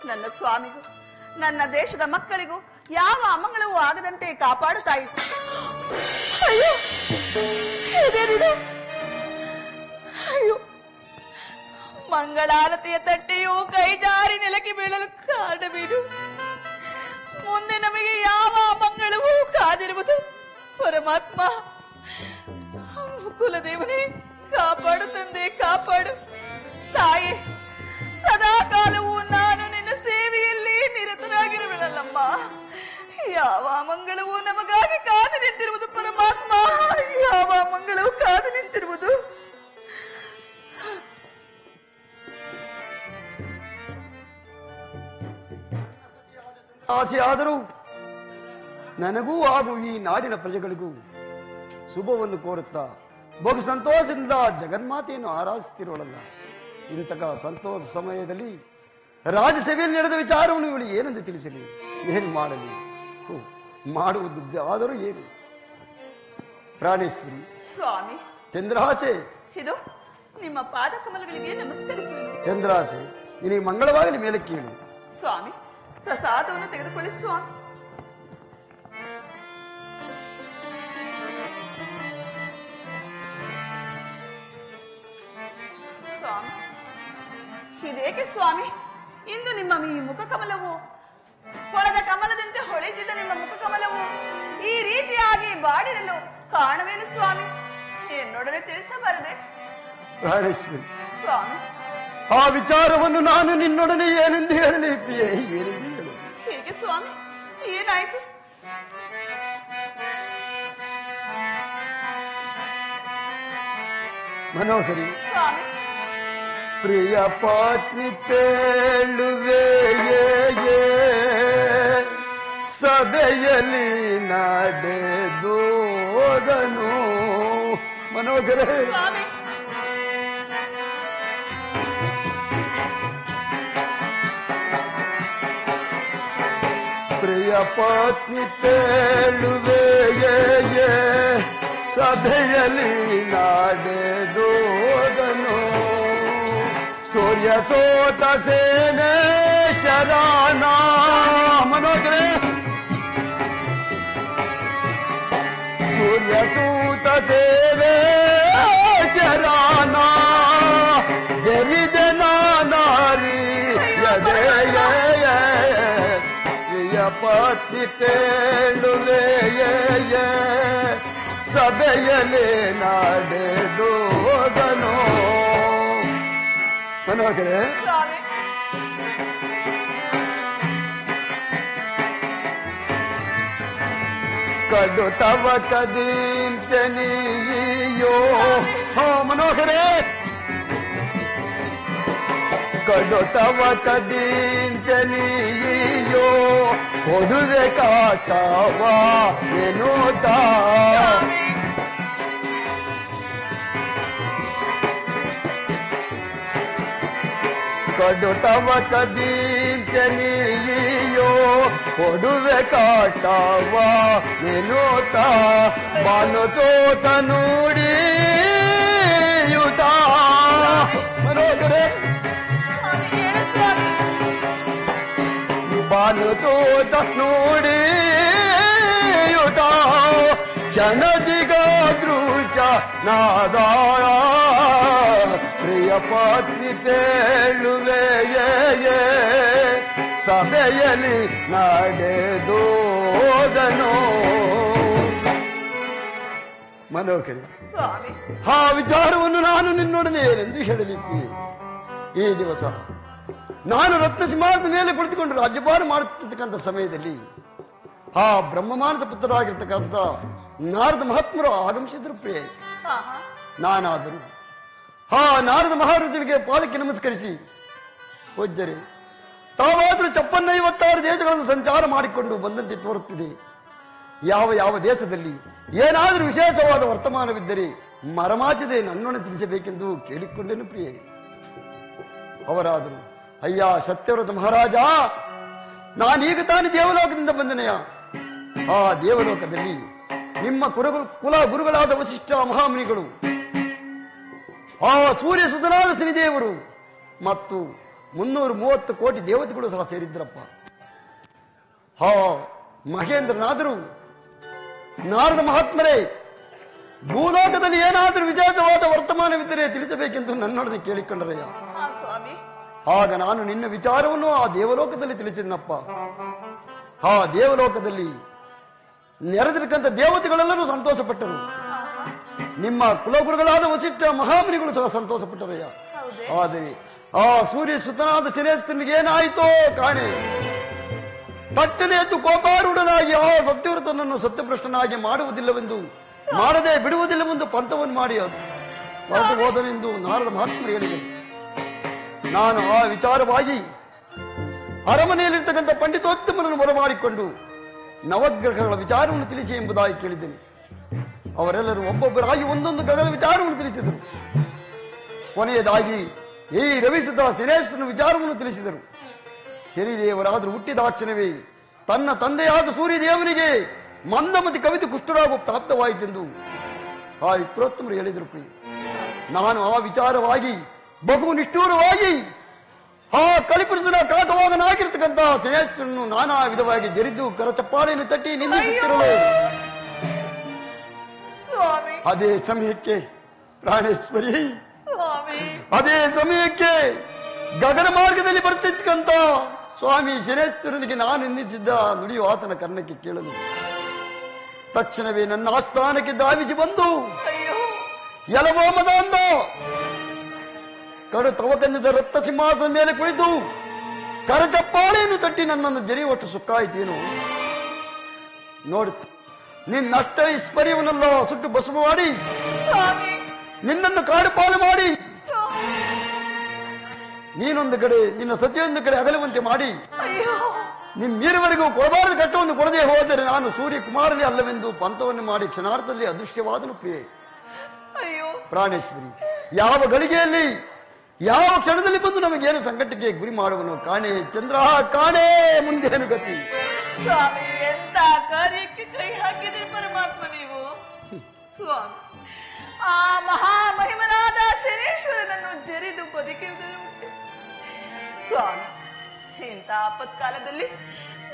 ನನ್ನ ಸ್ವಾಮಿಗೂ ನನ್ನ ದೇಶದ ಮಕ್ಕಳಿಗೂ ಯಾವ ಅಮಂಗಳವೂ ಆಗದಂತೆ ಕಾಪಾಡು ತಾಯಿ. ಅಯ್ಯೋ ಇದೇನಿದೆ? ಅಯ್ಯೋ, ಮಂಗಳಾರತಿಯ ತಟ್ಟೆಯು ಕೈ ಜಾರಿ ನೆಲಕ್ಕೆ ಬೀಳಲು ಕಾರಣವೇನು? ಮುಂದೆ ನಮಗೆ ಯಾವ ಅಮಂಗಳವೂ ಕಾದಿರುವುದು? ಪರಮಾತ್ಮ, ಕುಲದೇವನೇ ಕಾಪಾಡು ತಂದೆ, ಕಾಪಾಡು ತಾಯಿ. ಸದಾ ಕಾಲವೂ ನಾನು ನಿನ್ನ ಸೇವೆಯಲ್ಲಿ ನಿರತನಾಗಿರುವೆನಲ್ಲಮ್ಮ. ಯಾವ ಮಂಗಳವೂ ನಮಗಾಗಿ ಕಾದು ನಿಂತಿರುವುದು ಪರಮಾತ್ಮ, ಯಾವ ಮಂಗಳವೂ ಕಾದು ನಿಂತಿರುವುದು? ಆಸೆ ಆದರೂ ನನಗೂ ಹಾಗೂ ಈ ನಾಡಿನ ಪ್ರಜೆಗಳಿಗೂ ಶುಭವನ್ನು ಕೋರುತ್ತಾ ಬಹು ಸಂತೋಷದಿಂದ ಜಗನ್ಮಾತೆಯನ್ನು ಆರಾಧಿಸುತ್ತಿರೋಳಲ್ಲ. ಇಂತಹ ಸಂತೋಷ ಸಮಯದಲ್ಲಿ ರಾಜಸಭೆಯಲ್ಲಿ ನಡೆದ ವಿಚಾರವನ್ನು ಇವಳು ಏನೆಂದು ತಿಳಿಸಲಿ, ಏನು ಮಾಡಲಿ? ಮಾಡುವುದು ಆದರೂ ಏನು? ಪ್ರಾಣೇಶ್ವರಿ, ಸ್ವಾಮಿ ಚಂದ್ರಹಾಸೆ, ಇದು ನಿಮ್ಮ ಪಾದ ಕಮಲಗಳಿಗೆ ನಮಸ್ಕರಿಸುವುದು. ಚಂದ್ರಹಾಸೆ, ನಿನಗೆ ಮಂಗಳವಾಗಲಿ, ಮೇಲೆ ಕೇಳು. ಸ್ವಾಮಿ, ಪ್ರಸಾದವನ್ನು ತೆಗೆದುಕೊಳ್ಳಿ ಸ್ವಾಮಿ. ಸ್ವಾಮಿ, ಇದೇಕೆ ಸ್ವಾಮಿ ಇಂದು ನಿಮ್ಮ ಈ ಮುಖ ಕಮಲವು ಹೊಳೆದ ಕಮಲದಂತೆ ಹೊಳೆದಿದ್ದ ನಿಮ್ಮ ಮುಖ ಕಮಲವು ಈ ರೀತಿಯಾಗಿ ಬಾಡಿರಲು ಕಾರಣವೇನು ಸ್ವಾಮಿ? എന്നോടನೆ ತಿಳಿಸಬಾರದೆ? ಪ್ರಾಣೇಶ್ವರಿ ಸ್ವಾಮಿ, ಆ ವಿಚಾರವನ್ನು ನಾನು ನಿನ್ನೊಡನೆ ಏನೆಂದು ಹೇಳಲಿ ಪ್ರಿಯೆ, ಏನೆಂದು ಹೇಳು? ಹೇಗೆ ಸ್ವಾಮಿ, ಏನಾಯ್ತು? ಮನೋಹರಿ, ಸ್ವಾಮಿ, ಪ್ರಿಯ ಪತ್ನಿ ಪೇಳುವೆ ಸಭೆಯಲ್ಲಿ ನಡೆದೋದನು. ಮನೋಹರ, ಸ್ವಾಮಿ, ಪ್ರಿಯ ಪತ್ನಿ ಪೇಳುವೆ ಸಭೆಯಲ್ಲಿ ನಡೆದೋದನು. ಸೂರ್ಯ ಸೋತ ಸೇನೆ ಶರಾನ. ಮನೋಹರೇ, ಸೂರ್ಯ ಸೂತ ಸೇನೆ ಶರಾನ ಜರಿಜನ ನಾರಿ ಪ್ರಿಯ ಪತ್ನಿ ಪೇಳುವೆ ಸಭೆಯಲ್ಲಿ ನಡೆದೋದನು. ಮನೋಹರೇ, ಸ್ವಾಮಿ, ಕಡು ತವ ಕದೀಂ ಚನಿಯೋ. ಮನೋಹರೇ, ಕಡು ತವ ಕದೀಂ ಚನಿಯೋ ಕೊಡುವೆ ಕಾಟವ ಎನ್ನುತ್ತಾ. ಕಡು ತವ ಕದೀಂ ಚನಿಯೋ ಕೊಡುವೆ ಕಾಟವ ಎನ್ನುತ್ತಾ. ಬಾನು ಚೋತ ನುಡಿಯುತ್ತ. ಮನೋಹರೇ, ಬಾನು ಚೋತ ನುಡಿಯುತ್ತ ಕ್ಷಣದಿಗ ದೃಚ ನಾದ. ಪ್ರಿಯ ಪತ್ನಿ ಮದಿಪೇಳುವೆಯೇ ಸಭೆಯಲ್ಲಿ ನಡೆದೋದನು. ಮನೋಕರಿ, ಸ್ವಾಮಿ, ಆ ವಿಚಾರವನ್ನು ನಾನು ನಿನ್ನೊಡನೆ ಏನೆಂದು ಹೇಳಲಿಕ್ಕೆ. ಈ ದಿವಸ ನಾನು ರತ್ನ ಸಿಂಹಾಸನದ ಮೇಲೆ ಕುಳಿತುಕೊಂಡು ರಾಜ್ಯಭಾರ ಮಾಡುತ್ತಿರ್ತಕ್ಕಂಥ ಸಮಯದಲ್ಲಿ ಆ ಬ್ರಹ್ಮಮಾನಸ ಪುತ್ರರಾಗಿರ್ತಕ್ಕಂಥ ನಾರದ ಮಹಾತ್ಮರು ಆಗಮಿಸಿದ್ರು ಪ್ರಿಯ. ನಾನಾದರೂ ಆ ನಾರದ ಮಹಾರಾಜರಿಗೆ ಪಾದಕ್ಕೆ ನಮಸ್ಕರಿಸಿ, ಪೂಜ್ಯರೇ, ತಾವಾದರೂ 56 ದೇಶಗಳನ್ನು ಸಂಚಾರ ಮಾಡಿಕೊಂಡು ಬಂದಂತೆ ತೋರುತ್ತಿದೆ. ಯಾವ ಯಾವ ದೇಶದಲ್ಲಿ ಏನಾದರೂ ವಿಶೇಷವಾದ ವರ್ತಮಾನವಿದ್ದರೆ ಮರಮಾಚದೆ ನನ್ನೊಡನೆ ತಿಳಿಸಬೇಕೆಂದು ಕೇಳಿಕೊಂಡೇನು ಪ್ರಿಯೆ. ಅವರಾದರು, ಅಯ್ಯ ಸತ್ಯವ್ರತ ಮಹಾರಾಜ, ನಾನೀಗ ತಾನೇ ದೇವಲೋಕದಿಂದ ಬಂದನೆಯ. ಆ ದೇವಲೋಕದಲ್ಲಿ ನಿಮ್ಮ ಕುಲ ಗುರುಗಳಾದ ವಸಿಷ್ಠ ಮಹಾಮುನಿಗಳು, ಆ ಸೂರ್ಯ ಸುಧನಾದ ಶನಿದೇವರು ಮತ್ತು 330 ಕೋಟಿ ದೇವತೆಗಳು ಸಹ ಸೇರಿದ್ರಪ್ಪ. ಹಾ ಮಹೇಂದ್ರನಾದರೂ ನಾರದ ಮಹಾತ್ಮರೇ, ಭೂಲೋಕದಲ್ಲಿ ಏನಾದರೂ ವಿಶೇಷವಾದ ವರ್ತಮಾನವಿದ್ದರೆ ತಿಳಿಸಬೇಕೆಂದು ನನ್ನೊಡನೆ ಕೇಳಿಕೊಂಡರಯ್ಯ. ಆಗ ನಾನು ನಿನ್ನ ವಿಚಾರವನ್ನು ಆ ದೇವಲೋಕದಲ್ಲಿ ತಿಳಿಸಿದನಪ್ಪ. ಆ ದೇವಲೋಕದಲ್ಲಿ ನೆರೆದಿರತಕ್ಕಂಥ ದೇವತೆಗಳೆಲ್ಲರೂ ಸಂತೋಷಪಟ್ಟರು. ನಿಮ್ಮ ಕುಲಗುರುಗಳಾದ ವಸಿಷ್ಠ ಮಹಾಮುನಿಗಳು ಸಹ ಸಂತೋಷಪಟ್ಟರಯ್ಯ. ಆದರೆ ಆ ಸೂರ್ಯ ಸುತನಾದ ಶನೇಶ್ವರನಿಗೆ ಏನಾಯಿತೋ ಕಾಣೆ. ಪಟ್ಟನೆ ಎದ್ದು ಕೋಪಾರೂಢನಾಗಿ ಆ ಸತ್ಯವ್ರತನನ್ನು ಸತ್ಯಭ್ರಷ್ಟನಾಗಿ ಮಾಡುವುದಿಲ್ಲವೆಂದು, ಮಾಡದೆ ಬಿಡುವುದಿಲ್ಲವೆಂದು ಪಂಥವನ್ನು ಮಾಡಿ ಹೊರಟು ಹೋದನೆಂದು ನಾರದ ಮಹಾತ್ಮರು ಹೇಳಿದರು. ನಾನು ಆ ವಿಚಾರವಾಗಿ ಅರಮನೆಯಲ್ಲಿರ್ತಕ್ಕಂಥ ಪಂಡಿತೋತ್ತಮರನ್ನು ಬರಮಾಡಿಕೊಂಡು ನವಗ್ರಹಗಳ ವಿಚಾರವನ್ನು ತಿಳಿಸಿ ಎಂಬುದಾಗಿ ಕೇಳಿದ್ದೇನೆ. ಅವರೆಲ್ಲರೂ ಒಬ್ಬೊಬ್ಬರಾಗಿ ಒಂದೊಂದು ಗ್ರಹದ ವಿಚಾರವನ್ನು ತಿಳಿಸಿದರು. ಕೊನೆಯದಾಗಿ ಈ ರವಿಸುದ್ದ ಶನೇಶ್ವರನ ವಿಚಾರವನ್ನು ತಿಳಿಸಿದರು. ಶನಿದೇವರಾದರೂ ಹುಟ್ಟಿದಾಕ್ಷಣವೇ ತನ್ನ ತಂದೆಯಾದ ಸೂರ್ಯದೇವನಿಗೆ ಮಂದಮತಿ ಕವಿತೆ ಕುಷ್ಠರಾಗು ಪ್ರಾಪ್ತವಾಯಿತೆಂದು ಆ ವಿಪ್ರೋತ್ತಮರು ಹೇಳಿದರು ಪ್ರಿಯ. ನಾನು ಆ ವಿಚಾರವಾಗಿ ಬಹು ನಿಷ್ಠೂರವಾಗಿ ಆ ಕಲಿಪುರುಷನ ಕಾಕವಾಗನಾಗಿರ್ತಕ್ಕಂಥ ಶನೇಶ್ವರನ್ನು ನಾನಾ ವಿಧವಾಗಿ ಜರಿದು ಕರಚಪ್ಪಾಳೆಯನ್ನು ತಟ್ಟಿ ನಿಂದಿಸುತ್ತಿರಲು ಅದೇ ಸಮಯಕ್ಕೆ ಪ್ರಾಣೇಶ್ವರಿ, ಅದೇ ಸಮಯಕ್ಕೆ ಗಗನ ಮಾರ್ಗದಲ್ಲಿ ಬರ್ತಿದ್ದಂತ ಸ್ವಾಮಿ ಶನೇಶ್ವರನಿಗೆ ನಾನು ನಿಂದಿಸಿದ್ದ ನುಡಿಯು ಆತನ ಕರ್ಣಕ್ಕೆ ಕೇಳಲು ತಕ್ಷಣವೇ ನನ್ನ ಆಸ್ಥಾನಕ್ಕೆ ಧಾವಿಸಿ ಬಂದು ಯಲವೋಮದ ಕಡು ತವಕಂದಿದ ರಕ್ತ ಸಿಂಹಾಸನದ ಮೇಲೆ ಕುಳಿತು ಕರಚಪ್ಪಾಳೆಯನ್ನು ತಟ್ಟಿ ನನ್ನನ್ನು ಜರಿಯುವಷ್ಟು ಸುಖಾಯಿತೇನು. ನೋಡು, ನಿನ್ನಷ್ಟ ಐಶ್ವರ್ಯವನ್ನೆಲ್ಲ ಸುಟ್ಟು ಭಸ್ಮ ಮಾಡಿ ನಿನ್ನನ್ನು ಕಾಡು ಪಾಲು ಮಾಡಿ ನೀನೊಂದು ಕಡೆ ನಿನ್ನ ಸತಿಯೊಂದು ಕಡೆ ಅಗಲುವಂತೆ ಮಾಡಿ ನಿಮ್ಮಿರುವರೆಗೂ ಕೊಡಬಾರದ ಘಟ್ಟವನ್ನು ಕೊಡದೆ ಹೋದರೆ ನಾನು ಸೂರ್ಯ ಕುಮಾರನೇ ಅಲ್ಲವೆಂದು ಪಂಥವನ್ನು ಮಾಡಿ ಕ್ಷಣಾರ್ಥದಲ್ಲಿ ಅದೃಶ್ಯವಾದನು ಪ್ರಿಯೆ. ಪ್ರಾಣೇಶ್ವರಿ, ಯಾವ ಗಳಿಗೆಯಲ್ಲಿ ಯಾವ ಕ್ಷಣದಲ್ಲಿ ಬಂದು ನಮಗೇನು ಸಂಕಟಕ್ಕೆ ಗುರಿ ಮಾಡುವನು ಕಾಣೆ ಚಂದ್ರ, ಕಾಣೆ ಮುಂದೇನು ಗತಿ. ಸ್ವಾಮಿ, ಎಂತ ಕಾರ್ಯಕ್ಕೆ ಕೈ ಹಾಕಿದಿರಿ ಪರಮಾತ್ಮ ನೀವು. ಸ್ವಾಮಿ, ಆ ಮಹಾಮಹಿಮನಾದ ಶನೇಶ್ವರನನ್ನು ಜರಿದು ಬದುಕಿರುವುದುಂಟೆ. ಸ್ವಾಮಿ, ಇಂಥ ಆಪತ್ಕಾಲದಲ್ಲಿ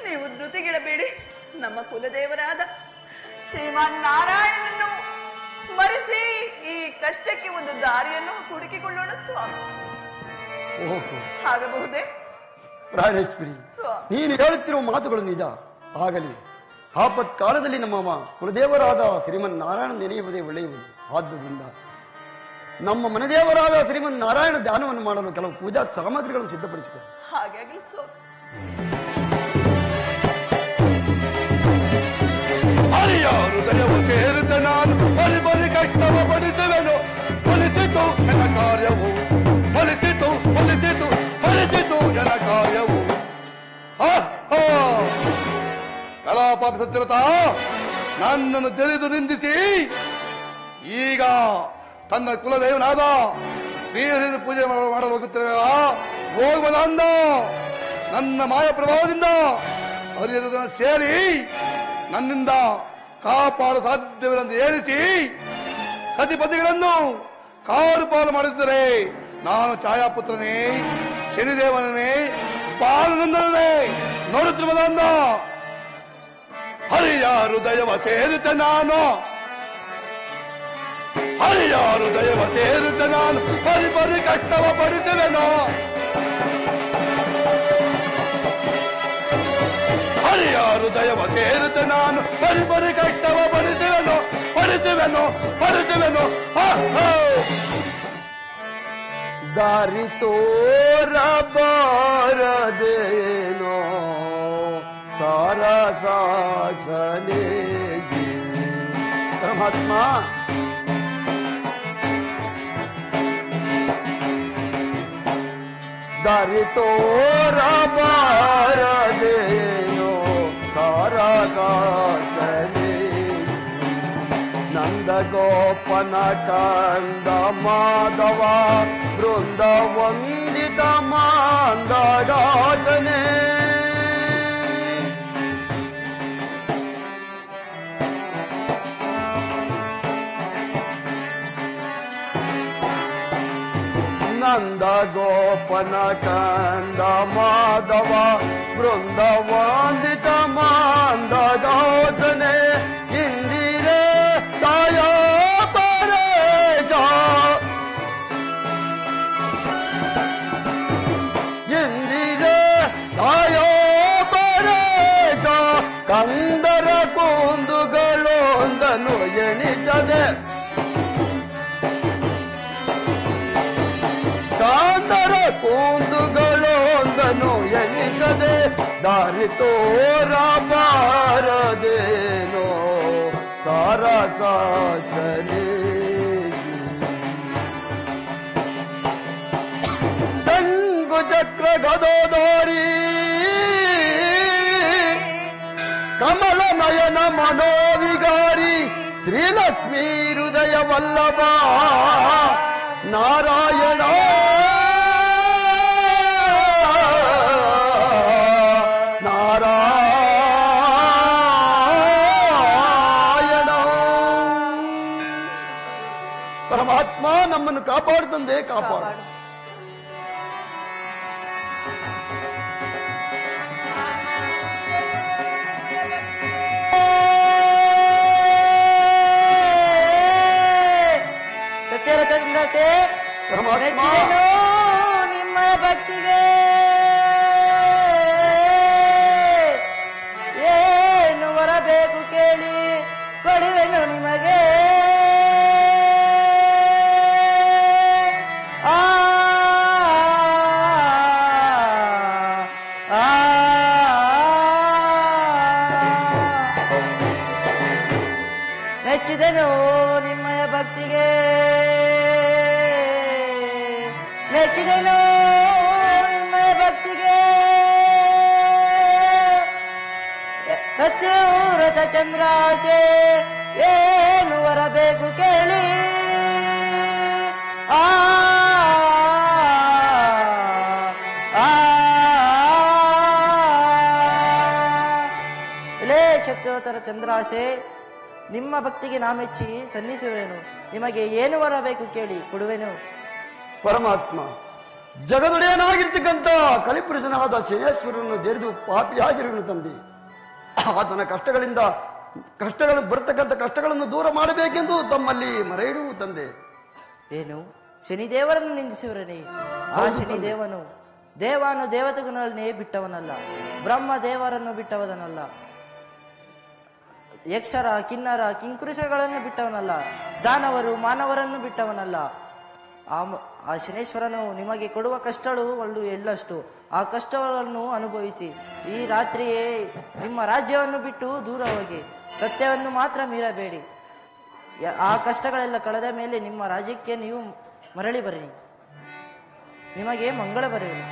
ನೀವು ಧೃತಿಗಿಡಬೇಡಿ. ನಮ್ಮ ಕುಲದೇವರಾದ ಶ್ರೀಮಾನ್ ನಾರಾಯಣನನ್ನು ಸ್ಮರಿಸಿ ಈ ಕಷ್ಟಕ್ಕೆ ಒಂದು ದಾರಿಯನ್ನು ಹುಡುಕಿಕೊಳ್ಳೋಣ ಸ್ವಾಮಿ. ಆಗಬಹುದೇ? ಪ್ರಾಣೇಶ್ವರಿ, ನೀನು ಹೇಳುತ್ತಿರುವ ಮಾತುಗಳು ನಿಜ. ಆಗಲಿ, ಆಪತ್ ಕಾಲದಲ್ಲಿ ನಮ್ಮ ಕುಲದೇವರಾದ ಶ್ರೀಮನ್ ನಾರಾಯಣ ನೆನೆಯುವುದೇ ಒಳ್ಳೆಯುವುದು. ಆದ್ದರಿಂದ ನಮ್ಮ ಮನೆದೇವರಾದ ಶ್ರೀಮನ್ ನಾರಾಯಣ ಧ್ಯಾನವನ್ನು ಮಾಡಲು ಕೆಲವು ಪೂಜಾ ಸಾಮಗ್ರಿಗಳನ್ನು ಸಿದ್ಧಪಡಿಸಿಕೊ. ಹಾಗೆ ಆಗಲಿ ಸ್ವಾಮಿ. ಹೃದಯವು ಸೇರಿದ ನಾನು ಬರಿ ಬರಿ ಕಷ್ಟವ ಪಡಿಸುವೆನು. ಫಲಿಸಿತು ಎನ ಕಾರ್ಯವು, ಫಲಿಸಿತು ಫಲಿಸಿತು ಫಲಿಸಿತು ಎನ ಕಾರ್ಯವು. ಕಲಾಪಾಪ ಸತ್ಯರತ ನನ್ನನ್ನು ಜರಿದು ನಿಂದಿಸಿ ಈಗ ತನ್ನ ಕುಲದೇವನಾದ ಶ್ರೀಹರಿಯನ್ನು ಪೂಜೆ ಮಾಡಲು ಹೋಗುತ್ತೇವೆ. ಹೋಗುವ ನನ್ನ ಮಾಯ ಪ್ರಭಾವದಿಂದ ಹರಿಹರದನ್ನು ಸೇರಿ ನನ್ನಿಂದ ಕಾಪಾಡ ಸಾಧ್ಯವಿಲ್ಲಂದು ಹೇಳಿಸಿ ಸತಿಪತಿಗಳನ್ನು ಕಾರು ಪಾಲು ಮಾಡಿದ್ದರೆ ನಾನು ಛಾಯಾಪುತ್ರನೇ, ಶನಿದೇವನೇ, ಬಾಲನಂದನೇ ನೋಡುತ್ತಿರುವುದಂದ ಹರಿಯ ಹೃದಯವ ಸೇರಿತೆ ನಾನು. ಹರಿಯಾರು ದೈವ ಸೇರುತ್ತೆ ನಾನು ಬರಿ ಬರಿ ಕಷ್ಟವ ಪಡಿತೇವೆನೋ. ಹರಿಯಾರು ದೈವ ಸೇರುತ್ತೆ ನಾನು ಬರಿ ಬರಿ ಕಷ್ಟವ ಪಡಿತೇವೆನೋ ಪಡಿತೇವೆನೋ ಪಡಿತೇವೆನೋ. ದಾರಿ ತೋರಬಾರದೇನೋ ಸಾರ ಸಾಕ್ಷನೇ ಪರಮಾತ್ಮ. ದಾರಿ ತೋರಬಾರದೇನೋ ಸಾರ ಸಾಕ್ಷನೇ ನಂದ ಗೋಪನ ಕಂದ ಮಾಧವ ಬೃಂದ ವಂದಿತ ಮಾಂದಗಾಚನೆ. ನಂದ ಗೋಪನ ಕಂದ ಮಾಧವ ಬೃಂದ ವಂದಿತ ಮಾಂದಗಾಚನೆ ಇಂದಿರೆ ತಾಯ ಪರೇಶ ಇಂದಿರೆ ತಾಯ ಪರೇಶ ಕಂದರ ಕೂಂದುಗಳೊಂದನು ಎಣಿಸದೆ ಕಾಂದರ ಕೂಂದುಗಳೊಂದನು ಎಣಿಸದೆ ದಾರಿ ತೋರಬಾರದೇನೋ ಸಾರ ಸಾಚನೆ. ಶಂಕು ಚಕ್ರ ಗದೋದಾರಿ ಕಮಲ ನಯನ ಮನೋವಿಗಾರಿ ಶ್ರೀಲಕ್ಷ್ಮೀ ಹೃದಯ ವಲ್ಲಭ ನಾರಾಯಣ ಪರಮಾತ್ಮ ನಮ್ಮನ್ನು ಕಾಪಾಡು ತಂದೆ ಕಾಪಾಡು. ಸತ್ಯರಚಂದ್ರಸೆ ಪರಮಾತ್ಮ ನಿಮ್ಮ ಭಕ್ತಿಗೆ ಏನು ಬರಬೇಕು ಕೇಳಿ ಕೊಡುವೆನು ನಿಮಗೆ. ಮೆಚ್ಚಿದೆನು ನಿಮ್ಮಯ ಭಕ್ತಿಗೆ ಮೆಚ್ಚಿದೆನು ನಿಮ್ಮಯ ಭಕ್ತಿಗೆ. ಸತ್ಯವ್ರತ ಚಂದ್ರಾಸೆ ಏನು ಬರಬೇಕು ಕೇಳಿ. ಸತ್ಯೋತ್ತರ ಚಂದ್ರಾಸೆ ನಿಮ್ಮ ಭಕ್ತಿಗೆ ನಾ ಮೆಚ್ಚಿ ಸನ್ನಿಸುವೆನು. ನಿಮಗೆ ಏನು ಬರಬೇಕು ಕೇಳಿ ಕೊಡುವೆನು. ಪರಮಾತ್ಮ ಜಗದೊಡೆಯನಾಗಿರ್ತಕ್ಕಂಥ ಕಲಿಪುರುಷನಾದ ಶನೇಶ್ವರನ್ನು ಜರಿದು ಪಾಪಿಯಾಗಿರುವನು ತಂದೆ. ಆತನ ಕಷ್ಟಗಳು ಬರ್ತಕ್ಕಂಥ ಕಷ್ಟಗಳನ್ನು ದೂರ ಮಾಡಬೇಕೆಂದು ತಮ್ಮಲ್ಲಿ ಮೊರೆ ಇಡುವು ತಂದೆ. ಏನು ಶನಿದೇವರನ್ನು ನಿಂದಿಸುವರನೇ? ಆ ಶನಿದೇವನು ದೇವಾನು ದೇವತೆಗಳನ್ನೇ ಬಿಟ್ಟವನಲ್ಲ, ಬ್ರಹ್ಮ ದೇವರನ್ನು ಬಿಟ್ಟವನಲ್ಲ, ಯಕ್ಷರ ಕಿನ್ನರ ಕಿಂಕುರುಷಗಳನ್ನು ಬಿಟ್ಟವನಲ್ಲ, ದಾನವರು ಮಾನವರನ್ನು ಬಿಟ್ಟವನಲ್ಲ. ಆ ಶನೇಶ್ವರನು ನಿಮಗೆ ಕೊಡುವ ಕಷ್ಟಗಳು ಒಳ್ಳು ಎಳ್ಳಷ್ಟು. ಆ ಕಷ್ಟಗಳನ್ನು ಅನುಭವಿಸಿ ಈ ರಾತ್ರಿಯೇ ನಿಮ್ಮ ರಾಜ್ಯವನ್ನು ಬಿಟ್ಟು ದೂರ ಹೋಗಿ ಸತ್ಯವನ್ನು ಮಾತ್ರ ಮೀರಬೇಡಿ. ಆ ಕಷ್ಟಗಳೆಲ್ಲ ಕಳೆದ ಮೇಲೆ ನಿಮ್ಮ ರಾಜ್ಯಕ್ಕೆ ನೀವು ಮರಳಿ ಬನ್ನಿ, ನಿಮಗೆ ಮಂಗಳ ಬರೆಯುವುದು.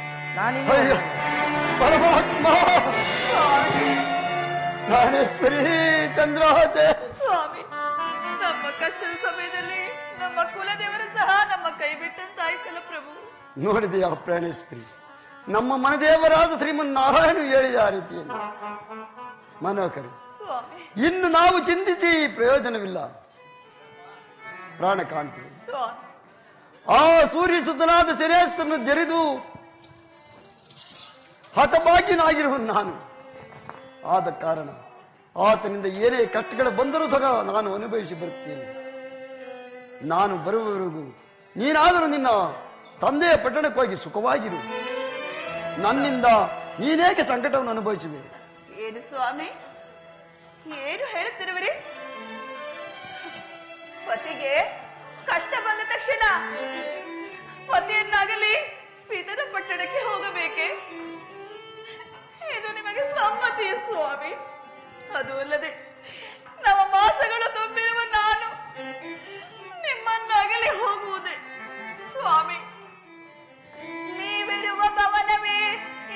ಪರಮಾತ್ಮ ಪ್ರಾಣೇಶ್ವರಿ ಚಂದ್ರಾಚೆ ಸ್ವಾಮಿ, ನಮ್ಮ ಕಷ್ಟದ ಸಮಯದಲ್ಲಿ ನಮ್ಮ ಕುಲದೇವರು ಸಹ ನಮ್ಮ ಕೈ ಬಿಟ್ಟಂತಾಯ್ತಲ್ಲ ಪ್ರಭು. ನೋಡಿದೆಯಾ ಪ್ರಾಣೇಶ್ವರಿ, ನಮ್ಮ ಮನದೇವರಾದ ಶ್ರೀಮನ್ನಾರಾಯಣ ಹೇಳಿದ ಆ ರೀತಿಯಲ್ಲಿ ಮನೋಕರಿ. ಇನ್ನು ನಾವು ಚಿಂತಿಸಿ ಪ್ರಯೋಜನವಿಲ್ಲ. ಪ್ರಾಣಕಾಂತಿ ಆ ಸೂರ್ಯ ಸುತನಾದ ಶನೇಶ್ವರನ್ನು ಜರಿದು ಹತಭಾಗ್ಯನಾಗಿರುವ ನಾನು. ಆದ ಕಾರಣ ಆತನಿಂದ ಏನೇ ಕಷ್ಟಗಳು ಬಂದರೂ ಸಹ ನಾನು ಅನುಭವಿಸಿ ಬರುತ್ತೇನೆ. ನಾನು ಬರುವವರೆಗೂ ನೀನಾದರೂ ನಿನ್ನ ತಂದೆಯ ಪಟ್ಟಣಕ್ಕೆ ಹೋಗಿ ಸುಖವಾಗಿರು. ನನ್ನಿಂದ ನೀನೇಕೆ ಸಂಕಟವನ್ನು ಅನುಭವಿಸುವೆ? ಏನು ಸ್ವಾಮಿ, ಏನು ಹೇಳುತ್ತಿರುವಿರಿ? ಪತಿಗೆ ಕಷ್ಟ ಬಂದ ತಕ್ಷಣ ಪತಿಯನ್ನಾಗಲಿ ಪಿತನ ಪಟ್ಟಣಕ್ಕೆ ಹೋಗಬೇಕೆ? ಇದು ನಿಮಗೆ ಸಮ್ಮತಿಯ ಸ್ವಾಮಿ? ಅದು ಅಲ್ಲದೆ ನವಮಾಸಗಳು ತುಂಬಿರುವ ನಾನು ನಿಮ್ಮನ್ನಾಗಲಿ ಹೋಗುವುದೇ ಸ್ವಾಮಿ? ನೀವಿರುವ ಭವನವೇ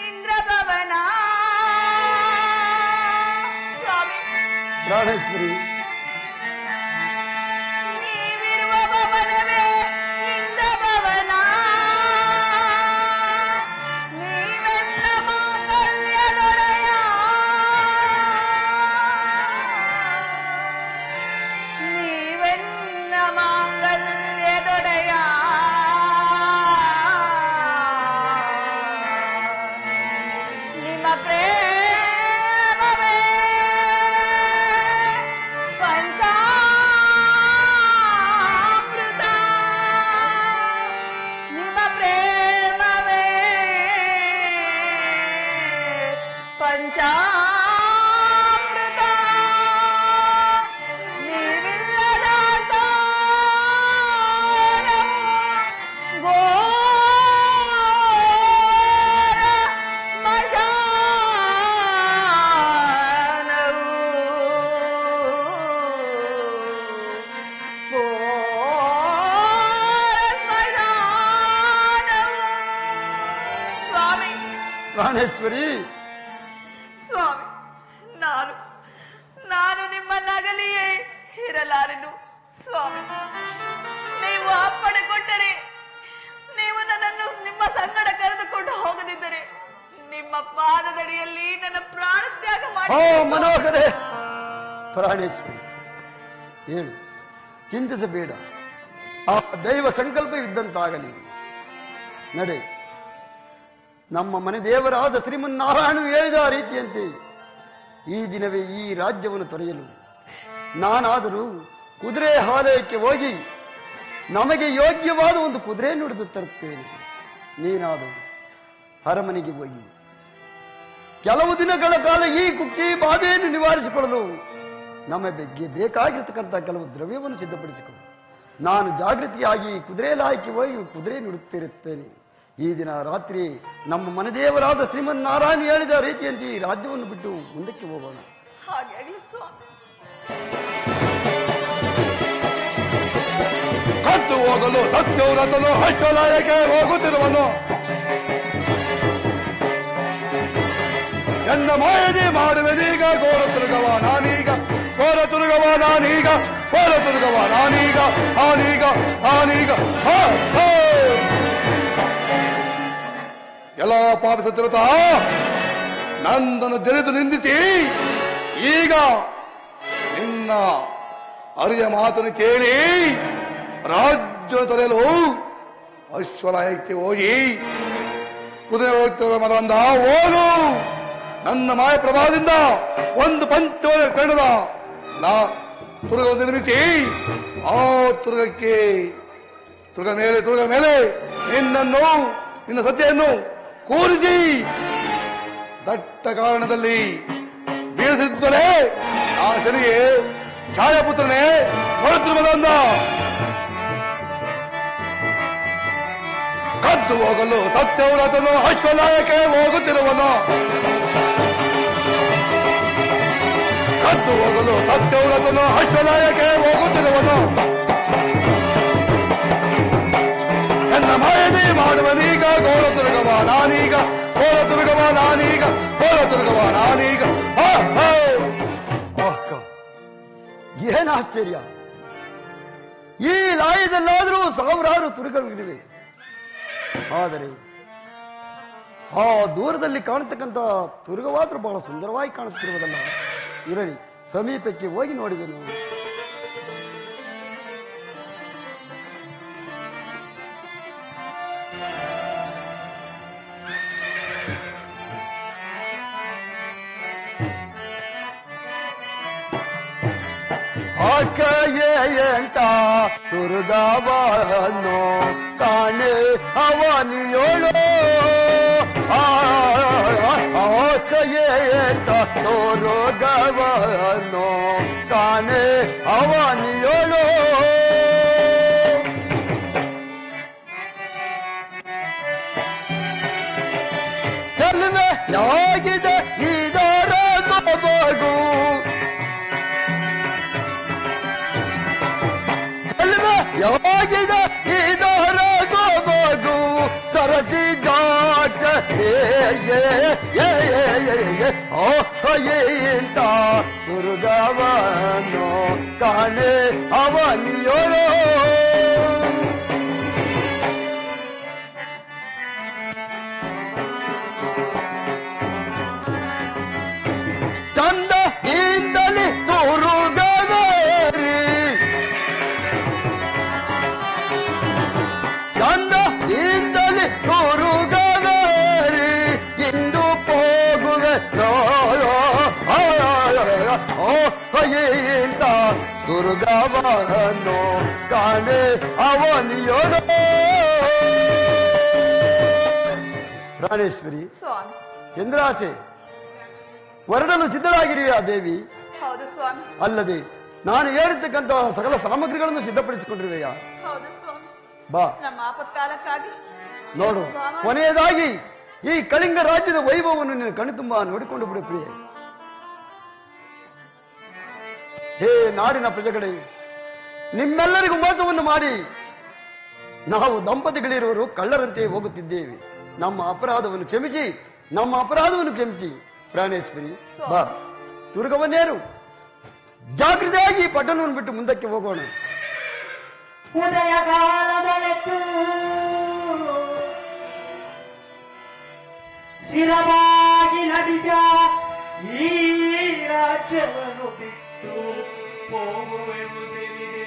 ಇಂದ್ರ ಭವನ ಸ್ವಾಮಿ. ಪ್ರಾಣೇಶ್ವರಿ, ನೀವಿರುವ ಭವನವೇ ಇಂದ್ರ ಭವನ. ನೀವೆನ್ನ ಮಾಂಗಲ್ಯದೊಡೆಯ. ನೀವೆನ್ನ ಮಾಂಗಲ್ಯದೊಡೆಯ. ನಿಮ್ಮ ಪ್ರೇಮವೇ ಪಂಚಾಮೃತ. ನಿಮ್ಮ ಪ್ರೇಮವೇ ಪಂಚಾಮೃತ. ನೀವಿಲ್ಲದ ಘೋರ ಸ್ಮಶಾನವು. ಘೋರ ಸ್ಮಶಾನವು. ಸ್ವಾಮಿ, ಪ್ರಾಣೇಶ್ವರಿ, ಸ್ವಾಮಿ, ನಾನು ನಿಮ್ಮನ್ನಾಗಲಿಯೇ ಇರಲಾರೆನು ಸ್ವಾಮಿ. ನೀವು ಅಪ್ಪಣೆ ಕೊಟ್ಟರೆ, ನೀವು ನನ್ನನ್ನು ನಿಮ್ಮ ಸಂಗಡ ಕರೆದುಕೊಂಡು ಹೋಗದಿದ್ದರೆ ನಿಮ್ಮ ಪಾದದಡಿಯಲ್ಲಿ ನನ್ನ ಪ್ರಾಣ ತ್ಯಾಗ ಓ ಮಾಡಿ. ಮನೋಹರೇ, ಪ್ರಾಣೇಶ್ವರಿ ಹೇಳು, ಚಿಂತಿಸಬೇಡ. ಆ ದೈವ ಸಂಕಲ್ಪವಿದ್ದಂತಾಗಲಿ. ನಡೆ, ನಮ್ಮ ಮನೆ ದೇವರಾದ ಶ್ರೀಮನ್ನಾರಾಯಣನು ಹೇಳಿದ ರೀತಿಯಂತೆ ಈ ದಿನವೇ ಈ ರಾಜ್ಯವನ್ನು ತೊರೆಯಲು ನಾನಾದರೂ ಕುದುರೆ ಆಲಯಕ್ಕೆ ಹೋಗಿ ನಮಗೆ ಯೋಗ್ಯವಾದ ಒಂದು ಕುದುರೆ ನುಡಿದು ತರುತ್ತೇನೆ. ನೀನಾದರೂ ಅರಮನೆಗೆ ಹೋಗಿ ಕೆಲವು ದಿನಗಳ ಕಾಲ ಈ ಕುಕ್ಷಿ ಬಾಧೆಯನ್ನು ನಿವಾರಿಸಿಕೊಳ್ಳಲು ನಮಗೆ ಬೇಕಾಗಿರ್ತಕ್ಕಂಥ ಕೆಲವು ದ್ರವ್ಯವನ್ನು ಸಿದ್ಧಪಡಿಸಿಕೊಂಡು ನಾನು ಜಾಗೃತಿಯಾಗಿ ಕುದುರೆ ಲಾಯಕ್ಕೆ ಹೋಗಿ ಕುದುರೆ ನುಡುತ್ತಿರುತ್ತೇನೆ. ಈ ದಿನ ರಾತ್ರಿ ನಮ್ಮ ಮನೆದೇವರಾದ ಶ್ರೀಮನ್ನಾರಾಯಣ ಹೇಳಿದ ರೀತಿಯಂತೆ ಈ ರಾಜ್ಯವನ್ನು ಬಿಟ್ಟು ಮುಂದಕ್ಕೆ ಹೋಗೋಣ. ಹಾಗೆ ಆಗಲಿ ಸ್ವಾಮಿ. ಕತ್ತು ಹೋಗಲು ಸತ್ಯವ್ರತನು ಅಶ್ವಲಾಯಕ್ಕೆ ಹೋಗುತ್ತಿರುವನು. ಎನ್ನ ಮಾಯದಿ ಮಾಡುವೆನೀಗ ಘೋರ ತುರುಗವ ನಾನೀಗ, ಘೋರ ತುರುಗವ ನಾನೀಗ, ಘೋರ ತುರುಗವ ನಾನೀಗ, ನಾನೀಗ ನಾನೀಗ. ಎಲ್ಲ ಪಾಪಿಸುತ್ತಿರುತ್ತಾ ನನ್ನನ್ನು ಜರಿದು ನಿಂದಿಸಿ ಈಗ ನಿನ್ನ ಅರಿಯ ಮಾತನ್ನು ಕೇಳಿ ರಾಜ್ಯ ತೊರೆಯಲು ಅಶ್ವಲಾಯಕ್ಕೆ ಹೋಗಿ ಕುದುರೆ ಹೋಗ್ತಿರುವ ಮರದಿಂದ ಹೋಗು. ನನ್ನ ಮಾಯ ಪ್ರಭಾವದಿಂದ ಒಂದು ಪಂಚವರ ಕಣ್ಣದ ತುರುಗವನ್ನು ನಿರ್ಮಿಸಿ ಆ ತುರುಗ ಮೇಲೆ ನಿನ್ನನ್ನು ನಿನ್ನ ಸತ್ಯವನ್ನು ಕೂರಿಸಿ ದಟ್ಟ ಕಾರಣದಲ್ಲಿ ಬೀಳಿಸಿದ್ದಲೇ ಆ ಶನಿಗೆ ಛಾಯಾಪುತ್ರನೇ ಹೊರತಿರುವುದರಿಂದ ಕದ್ದು ಹೋಗಲು ಸತ್ಯವ್ರತನು ಅಶ್ವಲಾಯಕ್ಕೆ ಹೋಗುತ್ತಿರುವನು. ಕದ್ದು ಹೋಗಲು ಸತ್ಯವ್ರತನು ಅಶ್ವಲಾಯಕ್ಕೆ ಹೋಗುತ್ತಿರುವನು. ನನ್ನ ಮಾಯದಿ ಮಾಡುವನೀಗ ಘೋರ ತುರುಗವ ನಾನೀಗ, ಘೋರ ತುರುಗವ ನಾನೀಗ, ಘೋರ ತುರುಗವ ನಾನೀಗ. ಏನು ಆಶ್ಚರ್ಯ! ಈ ಲಾಯದಲ್ಲಾದರೂ ಸಾವಿರಾರು ತುರುಗಳಿವೆ. ಆದರೆ ಆ ದೂರದಲ್ಲಿ ಕಾಣತಕ್ಕಂಥ ತುರುಗವಾದರೂ ಬಹಳ ಸುಂದರವಾಗಿ ಕಾಣುತ್ತಿರುವುದಲ್ಲ. ಇರಲಿ, ಸಮೀಪಕ್ಕೆ ಹೋಗಿ ನೋಡುವೆನು. ಆಕೆಯೇ ಎಂತ ತುರುಗವನು ಕಾಣೆ ಅವನಿಯೋಳು ಆಕೆಯೇತ ತುರುಗವನು ಕಾಣೆ ಅವನಿಯೋಳು ಚಲುವೆ ಯಾಗಿದೆ ಇದರ ಸೊಬಗು ಚಲುವೆ ಯಾಗಿದೆ ಇದರ ಸೊಬಗು ಸರಸಿ ಜಾಟ ಇಂತ ದುರ್ಗವನು ಕಾಣೆ ಅವನಿಯೋಳು ಚಂದ ಇಂದಲಿ ತುರುಗವೇರಿ ಚಂದ ಇಂದಲಿ ತುರುಗವೇರಿ ಇಂದು ಹೋಗುವೆ ಇಂತ ದುರ್ಗವನು ಕಾಣೆ ಅವನಿಯೋಡು ಪ್ರಾಣೇಶ್ವರಿ ಸ್ವಾಮಿ ಚಂದ್ರಾಸೆ ಹೊರಡಲು ಸಿದ್ಧರಾಗಿರುವೆಯಾ ದೇವಿ? ಹೌದು ಸ್ವಾಮಿ. ಅಲ್ಲದೆ ನಾನು ಹೇಳಿರ್ತಕ್ಕಂತಹ ಸಕಲ ಸಾಮಗ್ರಿಗಳನ್ನು ಸಿದ್ಧಪಡಿಸಿಕೊಂಡಿರುವೆಯಾ? ಹೌದು ಸ್ವಾಮಿ. ಬಾ ನಮ್ಮ ಆಪತ್ಕಾಲಕ್ಕಾಗಿ ನೋಡು, ಕೊನೆಯದಾಗಿ ಈ ಕಳಿಂಗ ರಾಜ್ಯದ ವೈಭವವನ್ನು ನೀನು ಕಣ್ಣು ತುಂಬಾ ನೋಡಿಕೊಂಡು ಬಿಡು ಪ್ರಿಯೆ. ಹೇ ನಾಡಿನ ಪ್ರಜೆಗಳೇ, ನಿಮ್ಮೆಲ್ಲರಿಗೂ ಮೋಸವನ್ನು ಮಾಡಿ ನಾವು ದಂಪತಿಗಳಿರುವರು ಕಳ್ಳರಂತೆ ಹೋಗುತ್ತಿದ್ದೇವೆ. ನಮ್ಮ ಅಪರಾಧವನ್ನು ಕ್ಷಮಿಸಿ ಪ್ರಾಣೇಶ್ವರಿ ಬಾ, ತುರುಗವನ್ನೇರು. ಜಾಗೃತಿಯಾಗಿ ಪಟ್ಟಣವನ್ನು ಬಿಟ್ಟು ಮುಂದಕ್ಕೆ ಹೋಗೋಣ. ಉದಯ ಕಾಲದಲೆತ್ತು ಶಿರವಾಗಿ ನಡಿಗ ಈ ರಾಜ್ಯವನ್ನು ಬಿಟ್ಟು ಹೋಗುವೆನು ಸಿರಿದೆ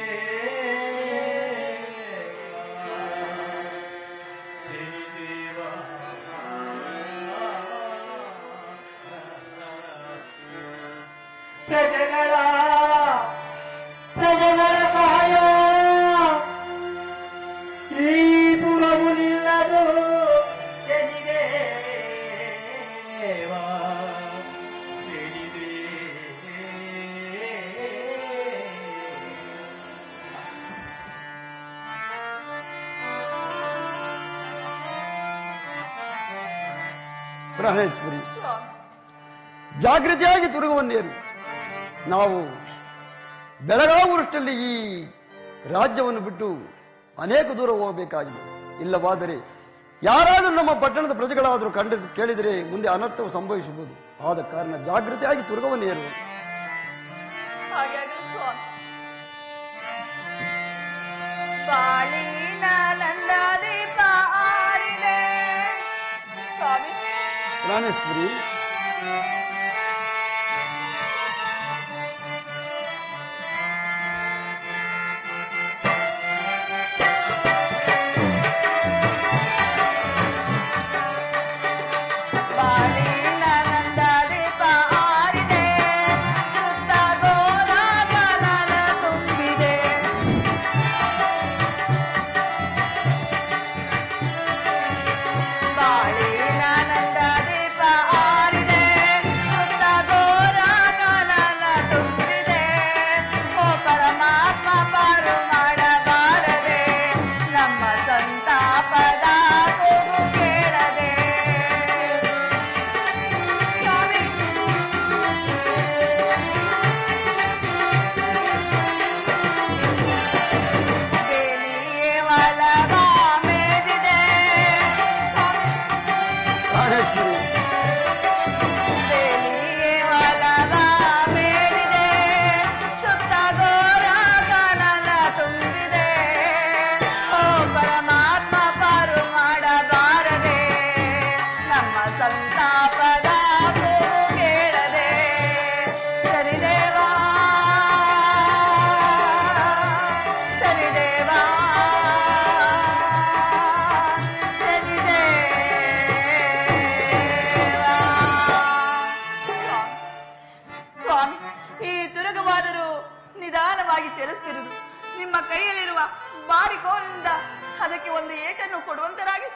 ಸಿರಿದೇವ ಪ್ರಜೆಗಳ ಕಾಯ ಈ ಪುರವು ನಿಲ್ಲದು ಶನಿದೇವ ಸಿಡಿದೆ ಪ್ರಾಣೇಶ್ವರಿ ಸ್ವಾಮಿ. ಜಾಗೃತಿಯಾಗಿ ತುರುಗವನ್ನೇರು. ನಾವು ಬೆಳಗಾವರಷ್ಟಲ್ಲಿ ಈ ರಾಜ್ಯವನ್ನು ಬಿಟ್ಟು ಅನೇಕ ದೂರ ಹೋಗಬೇಕಾಗಿದೆ. ಇಲ್ಲವಾದರೆ ಯಾರಾದರೂ ನಮ್ಮ ಪಟ್ಟಣದ ಪ್ರಜೆಗಳಾದರೂ ಕೇಳಿದರೆ ಮುಂದೆ ಅನರ್ಥವು ಸಂಭವಿಸಬಹುದು. ಆದ ಕಾರಣ ಜಾಗೃತಿಯಾಗಿ ತುರುಗವನ್ನೇರು. ಹಾಗೆ ಆಗಲಿ ಸ್ವಾಮಿ. ಬಾಳಿನ ನಂದ ದೀಪ ಆರಿದೆ ಸ್ವಾಮಿ. ಪ್ರಾಣೇಶ್ವರಿ ಬಾಳಿನ ನಂದ ದೀಪ ಆರಿದೆ, ಸುತ್ತ ಗೋರಾಗನನ ತುಂಬಿದೆ. ಬಾಳಿನ ನಂದ ದೀಪ ಆರಿದೆ,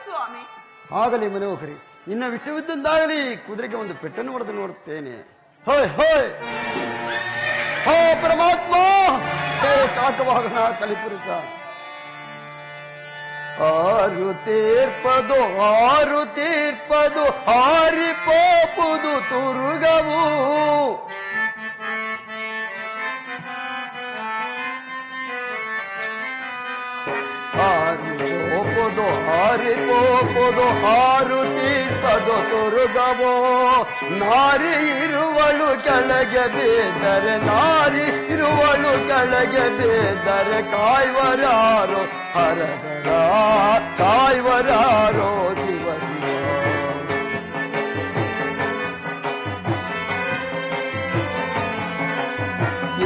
ಸ್ವಾಮಿ. ಆಗಲಿ ಮನೋಹರಿ, ಇನ್ನು ವಿಷ್ಣುವಿದ್ದಂದಾಗಲಿ ಕುದುರೆಗೆ ಒಂದು ಪೆಟ್ಟನ್ನು ಹೊಡೆದು ನೋಡುತ್ತೇನೆ. ಹೋಯ್ ಹೋಯ್ ಹೋ ಪರಮಾತ್ಮ, ಹೇ ಕಾಕವಾಹನ ಕಲಿಪುರುಷ. ಆರು ತೀರ್ಪದು ಹಾರಿ ಪೋಪುದು ತುರುಗವು. ಹಾರಿ ಪೋಪುದು ಆರು ತೀರ್ಪದು ತುರುಗವೋ. ನಾರಿ ಇರುವಳು ಕೆಳಗೆ ಬೇದರೆ ಕಾಯ್ವರಾರೋ ಹರಹರ ಕಾಯ್ವರಾರೋ ಶಿವ ಶಿವ.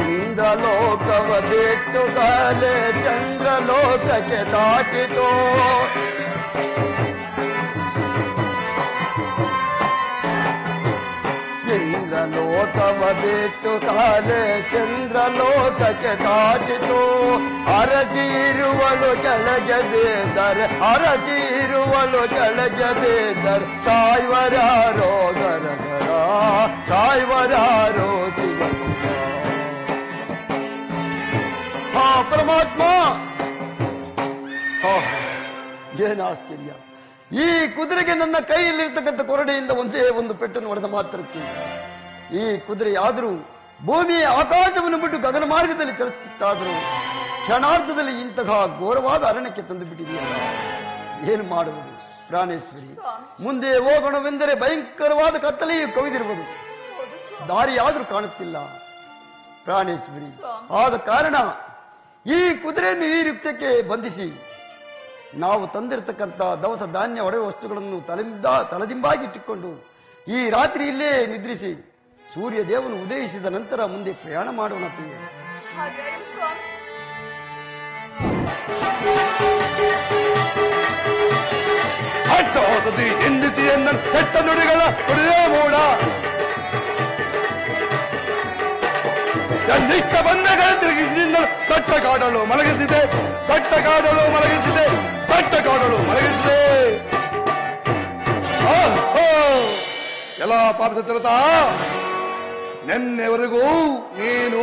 ಇಂದ್ರಲೋಕವ ಬಿಟ್ಟು ಕಾಲೆ ಚಂದ್ರಲೋಕಕ್ಕೆ ದಾಟಿತೋ. ಇಂದ್ರಲೋಕವ ಬಿಟ್ಟು ಕಾಲೆ ಚಂದ್ರಲೋಕಕ್ಕೆ ದಾಟಿತು. ಅರಜಿರುವಳು ಕೆಳಗೆ ಬೇದರೆ ಕಾಯ್ವರಾರೋ ಗರಗರ ಕಾಯ್ವರಾರೋ ಶಿವ ಶಿವ. ಹಾ ಪರಮಾತ್ಮ, ಏನು ಆಶ್ಚರ್ಯ! ಈ ಕುದುರೆಗೆ ನನ್ನ ಕೈಯಲ್ಲಿರ್ತಕ್ಕಂಥ ಕೊರಡೆಯಿಂದ ಒಂದೇ ಒಂದು ಪೆಟ್ಟನ್ನು ಹೊಡೆದ ಮಾತ್ರಕ್ಕೆ ಈ ಕುದುರೆ ಆದರೂ ಭೂಮಿಯ ಆಕಾಶವನ್ನು ಬಿಟ್ಟು ಗಗನ ಮಾರ್ಗದಲ್ಲಿ ಚಲಿಸುತ್ತಾದರೂ ಕ್ಷಣಾರ್ಧದಲ್ಲಿ ಇಂತಹ ಘೋರವಾದ ಅರಣ್ಯಕ್ಕೆ ತಂದು ಬಿಟ್ಟಿದೆಯಲ್ಲ, ಏನು ಮಾಡುವುದು ಪ್ರಾಣೇಶ್ವರಿ? ಮುಂದೆ ಹೋಗೋಣವೆಂದರೆ ಭಯಂಕರವಾದ ಕತ್ತಲೆಯು ಕವಿದಿರುವುದು, ದಾರಿಯಾದರೂ ಕಾಣುತ್ತಿಲ್ಲ ಪ್ರಾಣೇಶ್ವರಿ. ಆದ ಕಾರಣ ಈ ಕುದುರೆಯನ್ನು ಈ ವೃಕ್ಷಕ್ಕೆ ಬಂಧಿಸಿ ನಾವು ತಂದಿರತಕ್ಕಂಥ ದವಸ ಧಾನ್ಯ ಒಡವೆ ವಸ್ತುಗಳನ್ನು ತಲೆದಿಂಬಾಗಿಟ್ಟುಕೊಂಡು ಈ ರಾತ್ರಿ ಇಲ್ಲೇ ನಿದ್ರಿಸಿ ಸೂರ್ಯ ದೇವನು ಉದಯಿಸಿದ ನಂತರ ಮುಂದೆ ಪ್ರಯಾಣ ಮಾಡೋಣ ಪ್ರಿಯ. ಕೆಟ್ಟ ನುಡಿಗಳ ಮೂಡ ನಿಕ್ಕ ಬಂದಗಳ ತಿರುಗಿಸಿದ ಕಟ್ಟಕಾಡಲು ಮಲಗಿಸಿದೆ ಎಲ್ಲ ಪಾಪಿಸುತ್ತಿರುತ್ತಾ. ನಿನ್ನೆವರೆಗೂ ನೀನು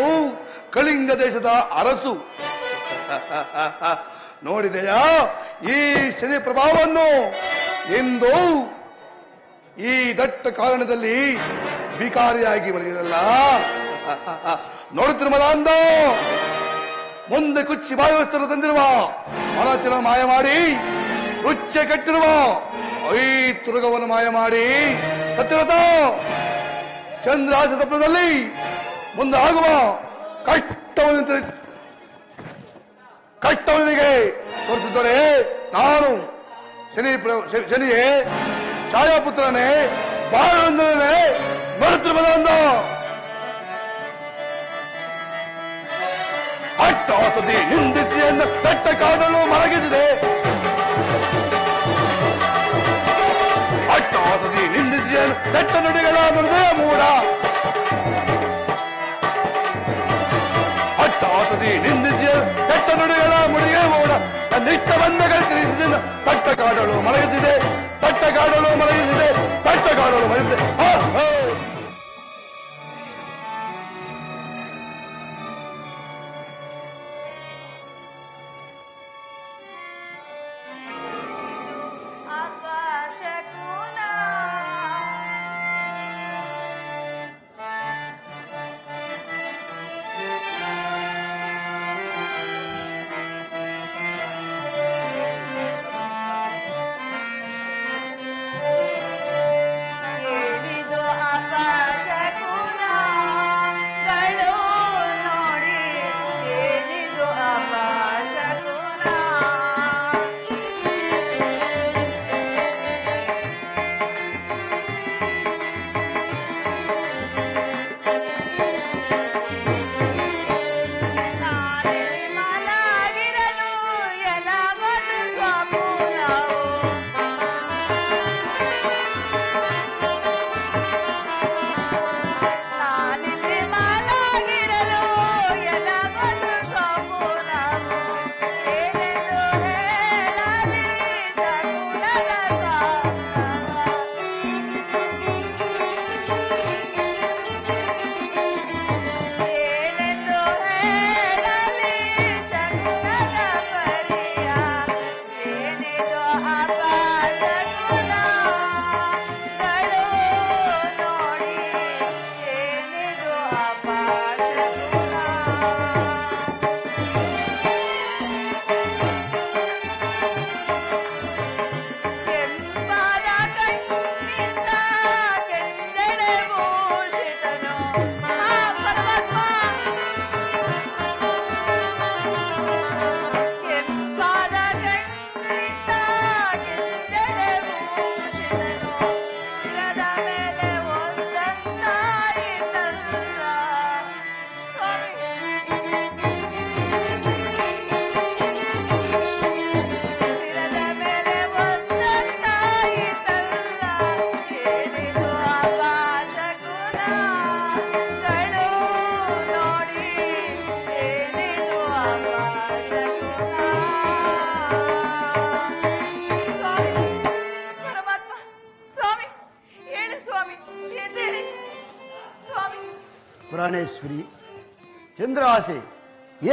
ಕಳಿಂಗ ದೇಶದ ಅರಸು. ನೋಡಿದೆಯಾ ಈ ಶನಿ ಪ್ರಭಾವವನ್ನು? ಎಂದು ಈ ದಟ್ಟ ಕಾರಣದಲ್ಲಿ ಭಿಕಾರಿಯಾಗಿ ಮಲಗಿರಲ್ಲ. ನೋಡುತ್ತಿರುವ ಅಂದ ಮುಂದೆ ಕುಚ್ಚಿ ಬಾಯುವಸ್ತರು ತಂದಿರುವ ಮನತಿನ ಮಾಯ ಮಾಡಿ ಉಚ್ಚೆ ಕಟ್ಟಿರುವ ಐ ತುರುಗವನ್ನು ಮಾಯ ಮಾಡಿ ಸತ್ತಿರತ ಚಂದ್ರಾಶ ಸ್ವಪ್ನದಲ್ಲಿ ಮುಂದೆ ಆಗುವ ಕಷ್ಟವನಿಗೆ ತೋರಿಸಿದ್ದರೆ ನಾನು ಶನಿಯೇ ಛಾಯಾಪುತ್ರನೇ ಬಾಳಂದನೇ ನೋಡುತ್ತಿರುವ ಅಂದ ಅಟ್ಟಾಸದಿ ನಿಂದಿಸಿಯನ್ನು ತಟ್ಟ ಕಾಡಲು ಮಲಗಿಸಿದೆ. ಅಟ್ಟಾಸದಿ ನಿಂದಿಸಿಯನ್ನು ತಟ್ಟ ನುಡಿಗಳ ಹೃದಯ ಮೂಡ. ಅಟ್ಟಾಸದಿ ನಿಂದಿಸಿಯನ್ನು ತಟ್ಟ ನುಡಿಗಳ ಮುಡಿಗೆ ಮೂಡ. ತನ್ನಿಟ್ಟ ಬಂದಗಳ ತಿಳಿಸಿದ ತಟ್ಟ ಕಾಡಲು ಮಲಗಿಸಿದೆ. ಏನಿದು ಪ್ರಾಣೇಶ್ವರಿ, ಚಂದ್ರಹಾಸೆ,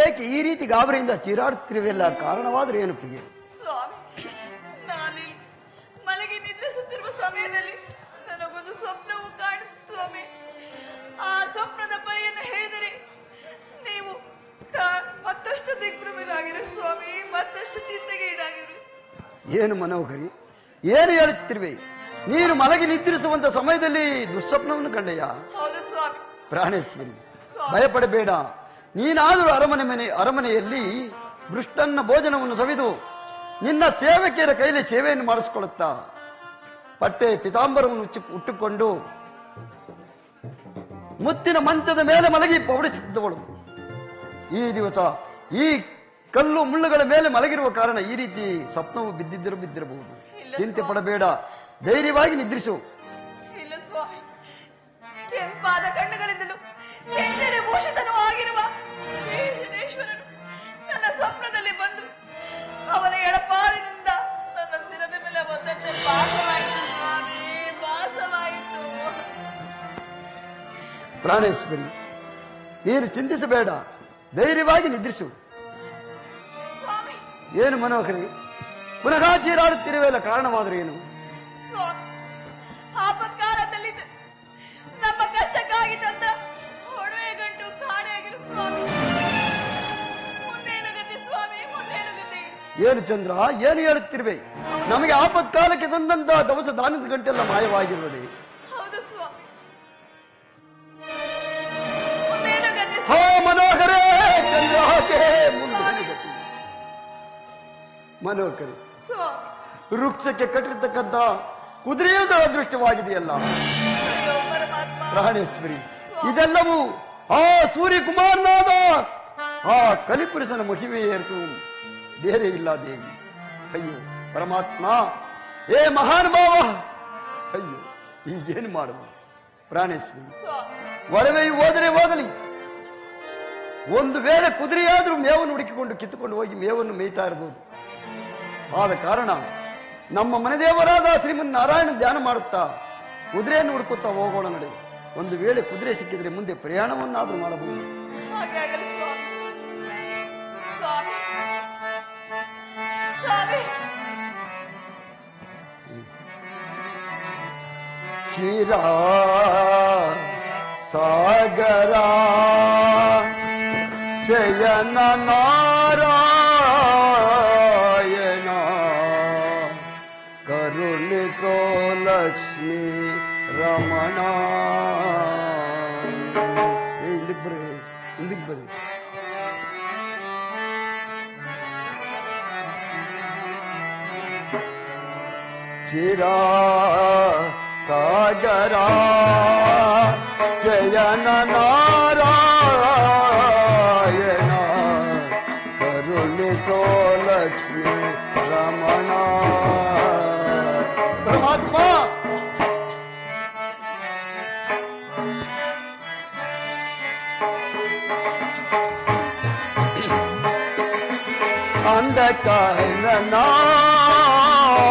ಏಕೆ ಈ ರೀತಿ ಗಾಬರಿಯಿಂದ ಚೀರಾಡುತ್ತಿರುವೆಲ್ಲ? ಕಾರಣವಾದರೆ ಏನು ಪ್ರಿಯೆ? ಸ್ವಾಮಿ, ನಾನು ಮಲಗಿ ನಿದ್ರಿಸುತ್ತಿರುವ ಸಮಯದಲ್ಲಿ ನನಗೊಂದು ಸ್ವಪ್ನವು ಕಾಣಿಸಿತು ಸ್ವಾಮಿ. ಆ ಸ್ವಪ್ನದ ಪರಿಯನ್ನು ಹೇಳಿದರೆ ನೀವು ಮತ್ತಷ್ಟು ದಿಗ್ಭ್ರಮೆಯಾಗಿರಿ ಸ್ವಾಮಿ, ಮತ್ತಷ್ಟು ಚಿಂತೆಗೆ ಈಡಾಗಿರಿ. ಏನು ಮನೋಹರಿ, ಏನು ಹೇಳುತ್ತಿರುವೆ? ನೀನು ಮಲಗಿ ನಿದ್ರಿಸುವಂತ ಸಮಯದಲ್ಲಿ ದುಸ್ವಪ್ನವನ್ನು ಕಂಡೆಯಾ? ಹೌದು ಸ್ವಾಮಿ. ಪ್ರಾಣೇಶ್ವರಿ, ಭಯಪಡಬೇಡ. ನೀನಾದರೂ ಅರಮನೆಯಲ್ಲಿ ಭೃಷ್ಟನ್ನ ಭೋಜನವನ್ನು ಸವಿದು ನಿನ್ನ ಸೇವಕಿಯರ ಕೈಲಿ ಸೇವೆಯನ್ನು ಮಾಡಿಸಿಕೊಳ್ಳುತ್ತಾ ಪಟ್ಟೆ ಪಿತಾಂಬರವನ್ನು ಉಟ್ಟುಕೊಂಡು ಮುತ್ತಿನ ಮಂಚದ ಮೇಲೆ ಮಲಗಿ ಪೌಡಿಸುತ್ತಿದ್ದವಳು. ಈ ದಿವಸ ಈ ಕಲ್ಲು ಮುಳ್ಳುಗಳ ಮೇಲೆ ಮಲಗಿರುವ ಕಾರಣ ಈ ರೀತಿ ಸ್ವಪ್ನವು ಬಿದ್ದಿರಬಹುದು. ಚಿಂತೆ ಪಡಬೇಡ, ಧೈರ್ಯವಾಗಿ ನಿದ್ರಿಸು. ಇಲ್ಲ ಸ್ವಾಮಿ, ಕೆಂಪಾದ ಕಣ್ಣುಗಳಿಂದಲೂ ಕೆಂಚನೆ ಭೂಷಿತನೂ ಆಗಿರುವ ಶನೇಶ್ವರನು ನನ್ನ ಸ್ವಪ್ನದಲ್ಲಿ ಬಂದು ಅವನ ಎಡಪಾಲಿನಿಂದ ನನ್ನ ಶಿರದ ಮೇಲೆ ಬಂದಂತೆ ಭಾಸವಾಯಿತು ಸ್ವಾಮಿ, ಭಾಸವಾಯಿತು. ಪ್ರಾಣೇಶ್ವರಿ, ನೀನು ಚಿಂತಿಸಬೇಡ, ಧೈರ್ಯವಾಗಿ ನಿದ್ರಿಸು. ಸ್ವಾಮಿ, ಏನು ಮನೋಹರಿ, ಪುನಃ ಚೀರಾಡುತ್ತಿರುವೆಲ್ಲ, ಕಾರಣವಾದರೂ ಏನು? ಸ್ವಾಮಿ, ಆಪತ್ಕಾಲದಲ್ಲಿ ನಮ್ಮ ಕಷ್ಟಕ್ಕಾಗಿ ತಂದ ಒಡವೆ ಗಂಟು ಕಾಣೆಯಾಗಿರು ಸ್ವಾಮಿ. ಮುಂದೇನು ಗತಿ ಸ್ವಾಮಿ, ಮುಂದೇನು ಗತಿ? ಏನು ಚಂದ್ರ, ಏನು ಹೇಳುತ್ತಿರುವೆ? ನಮಗೆ ಆಪತ್ಕಾಲಕ್ಕೆ ತಂದಂತಹ ದವಸ ದಾನದ ಗಂಟೆಲ್ಲ ಮಾಯವಾಗಿರುವುದೇ? ಹೌದು ಸ್ವಾಮಿ, ಮುಂದೇನು ಗತಿ? ಹೋ ಮನೋಹರೇ, ಚಂದ್ರ ಮುಂದೇನು ಗತಿ? ಮನೋಹರಿ, ಸ್ವಾಮಿ, ವೃಕ್ಷಕ್ಕೆ ಕಟ್ಟಿರ್ತಕ್ಕಂಥ ಕುದುರೆಯೂ ಅದೃಷ್ಟವಾಗಿದೆಯಲ್ಲ. ಅಯ್ಯೋ ಪರಮಾತ್ಮ. ಪ್ರಾಣೇಶ್ವರಿ, ಇದೆಲ್ಲವೂ ಆ ಸೂರ್ಯಕುಮಾರನಾದ ಆ ಕಲಿಪುರುಷನ ಮಹಿಮೆಯೇ ಹೊರತು ಬೇರೆ ಇಲ್ಲ ದೇವಿ. ಅಯ್ಯೋ ಪರಮಾತ್ಮ, ಏ ಮಹಾನುಭಾವ, ಅಯ್ಯೋ ಈಗೇನು ಮಾಡುವ? ಪ್ರಾಣೇಶ್ವರಿ, ಒಡವೆಯು ಹೋದರೆ ಹೋಗಲಿ, ಒಂದು ವೇಳೆ ಕುದುರೆಯಾದರೂ ಮೇವನ್ನು ಹುಡುಕಿಕೊಂಡು ಕಿತ್ತುಕೊಂಡು ಹೋಗಿ ಮೇವನ್ನು ಮೇಯ್ತಾ ಇರಬಹುದು. ಆದ ಕಾರಣ ನಮ್ಮ ಮನೆದೇವರಾದ ಶ್ರೀಮನ್ ನಾರಾಯಣ ಧ್ಯಾನ ಮಾಡುತ್ತಾ ಕುದುರೆಯನ್ನು ಹುಡುಕುತ್ತಾ ಹೋಗೋಣ ನಡೆ. ಒಂದು ವೇಳೆ ಕುದುರೆ ಸಿಕ್ಕಿದ್ರೆ ಮುಂದೆ ಪ್ರಯಾಣವನ್ನಾದರೂ ಮಾಡಬಹುದು. ಹಾಗೆ ಆಗಲಿ ಸ್ವಾಮಿ. ಸ್ವಾಮಿ, ಸ್ವಾಮಿ, ಚಿರ ಸಾಗರ ಜಯನ ನಾರಾಯಣ ಕರುಣಿಸೋ ಲಕ್ಷ್ಮೀ ರಮಣ. ಹಿಂದಕ್ಕೆ ಬರ್ರಿ, ಹಿಂದಕ್ಕೆ ಬರ್ರಿ. ಚಿರ ಸಾಗರ ಜಯನ ನಾರಾಯಣ ಕರುಣಿಸೋ ಲಕ್ಷ್ಮೀ ರಮಣ. ಪರಮಾತ್ಮ,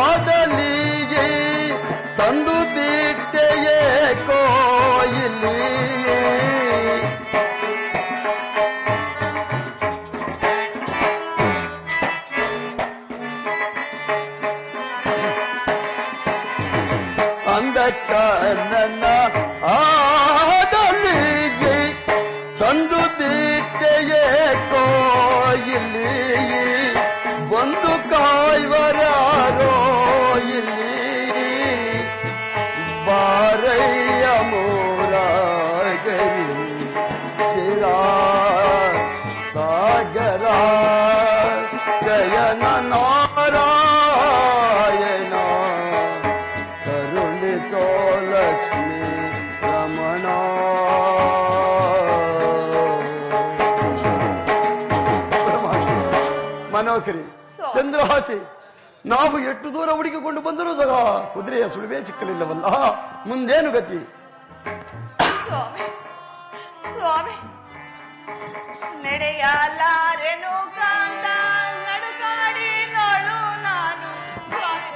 ಅಂಧಕಾರನಾದಲಿಗೆ ತಂದು ಬಿಟ್ಟೆಯೇ ಕೋಯಿಲಿ. ಅಂಧಕಾರನ ಆದಲಿಗೆ ತಂದು ಬಿಟ್ಟೆಯೇ ಕೋಯಿಲಿ. ಒಂದು ಕಾಯ್ವರಾರೋ ಇಲ್ಲಿ ಬಾರಯ್ಯ ಮೂರಾಗರಿ. ಚಿರ ಸಾಗರ ಜಯನ ನಾರಾಯಣ ಕರುಣಿಸೋ ಲಕ್ಷ್ಮೀ ರಮಣ. ಮನೋಹರಿ, ಚಂದ್ರಹಾಸೆ, ನಾವು ಎಷ್ಟು ದೂರ ಹುಡುಕಿಕೊಂಡು ಬಂದರೂ ಸಹ ಕುದುರೆಯ ಸುಳಿವೇ ಸಿಕ್ಕಲಿಲ್ಲವಲ್ಲ. ಮುಂದೇನು ಗತಿ? ಸ್ವಾಮಿ, ಸ್ವಾಮಿ, ನಡೆಯಲಾರೆನು ಕಾಂತ ನಡುಕಾಡಿ ನೋಳು ನಾನು ಸ್ವಾಮಿ.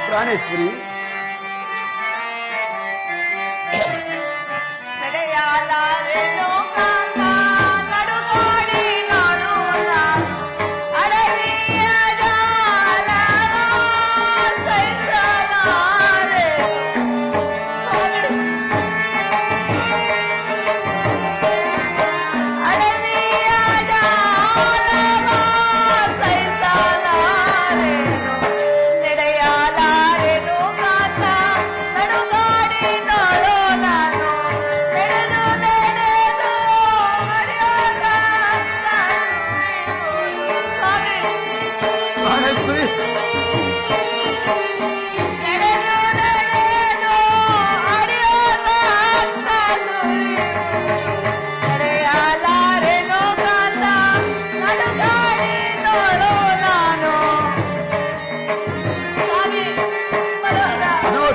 ಪ್ರಾಣೇಶ್ವರಿ, ನಡೆಯಲಾರೆನು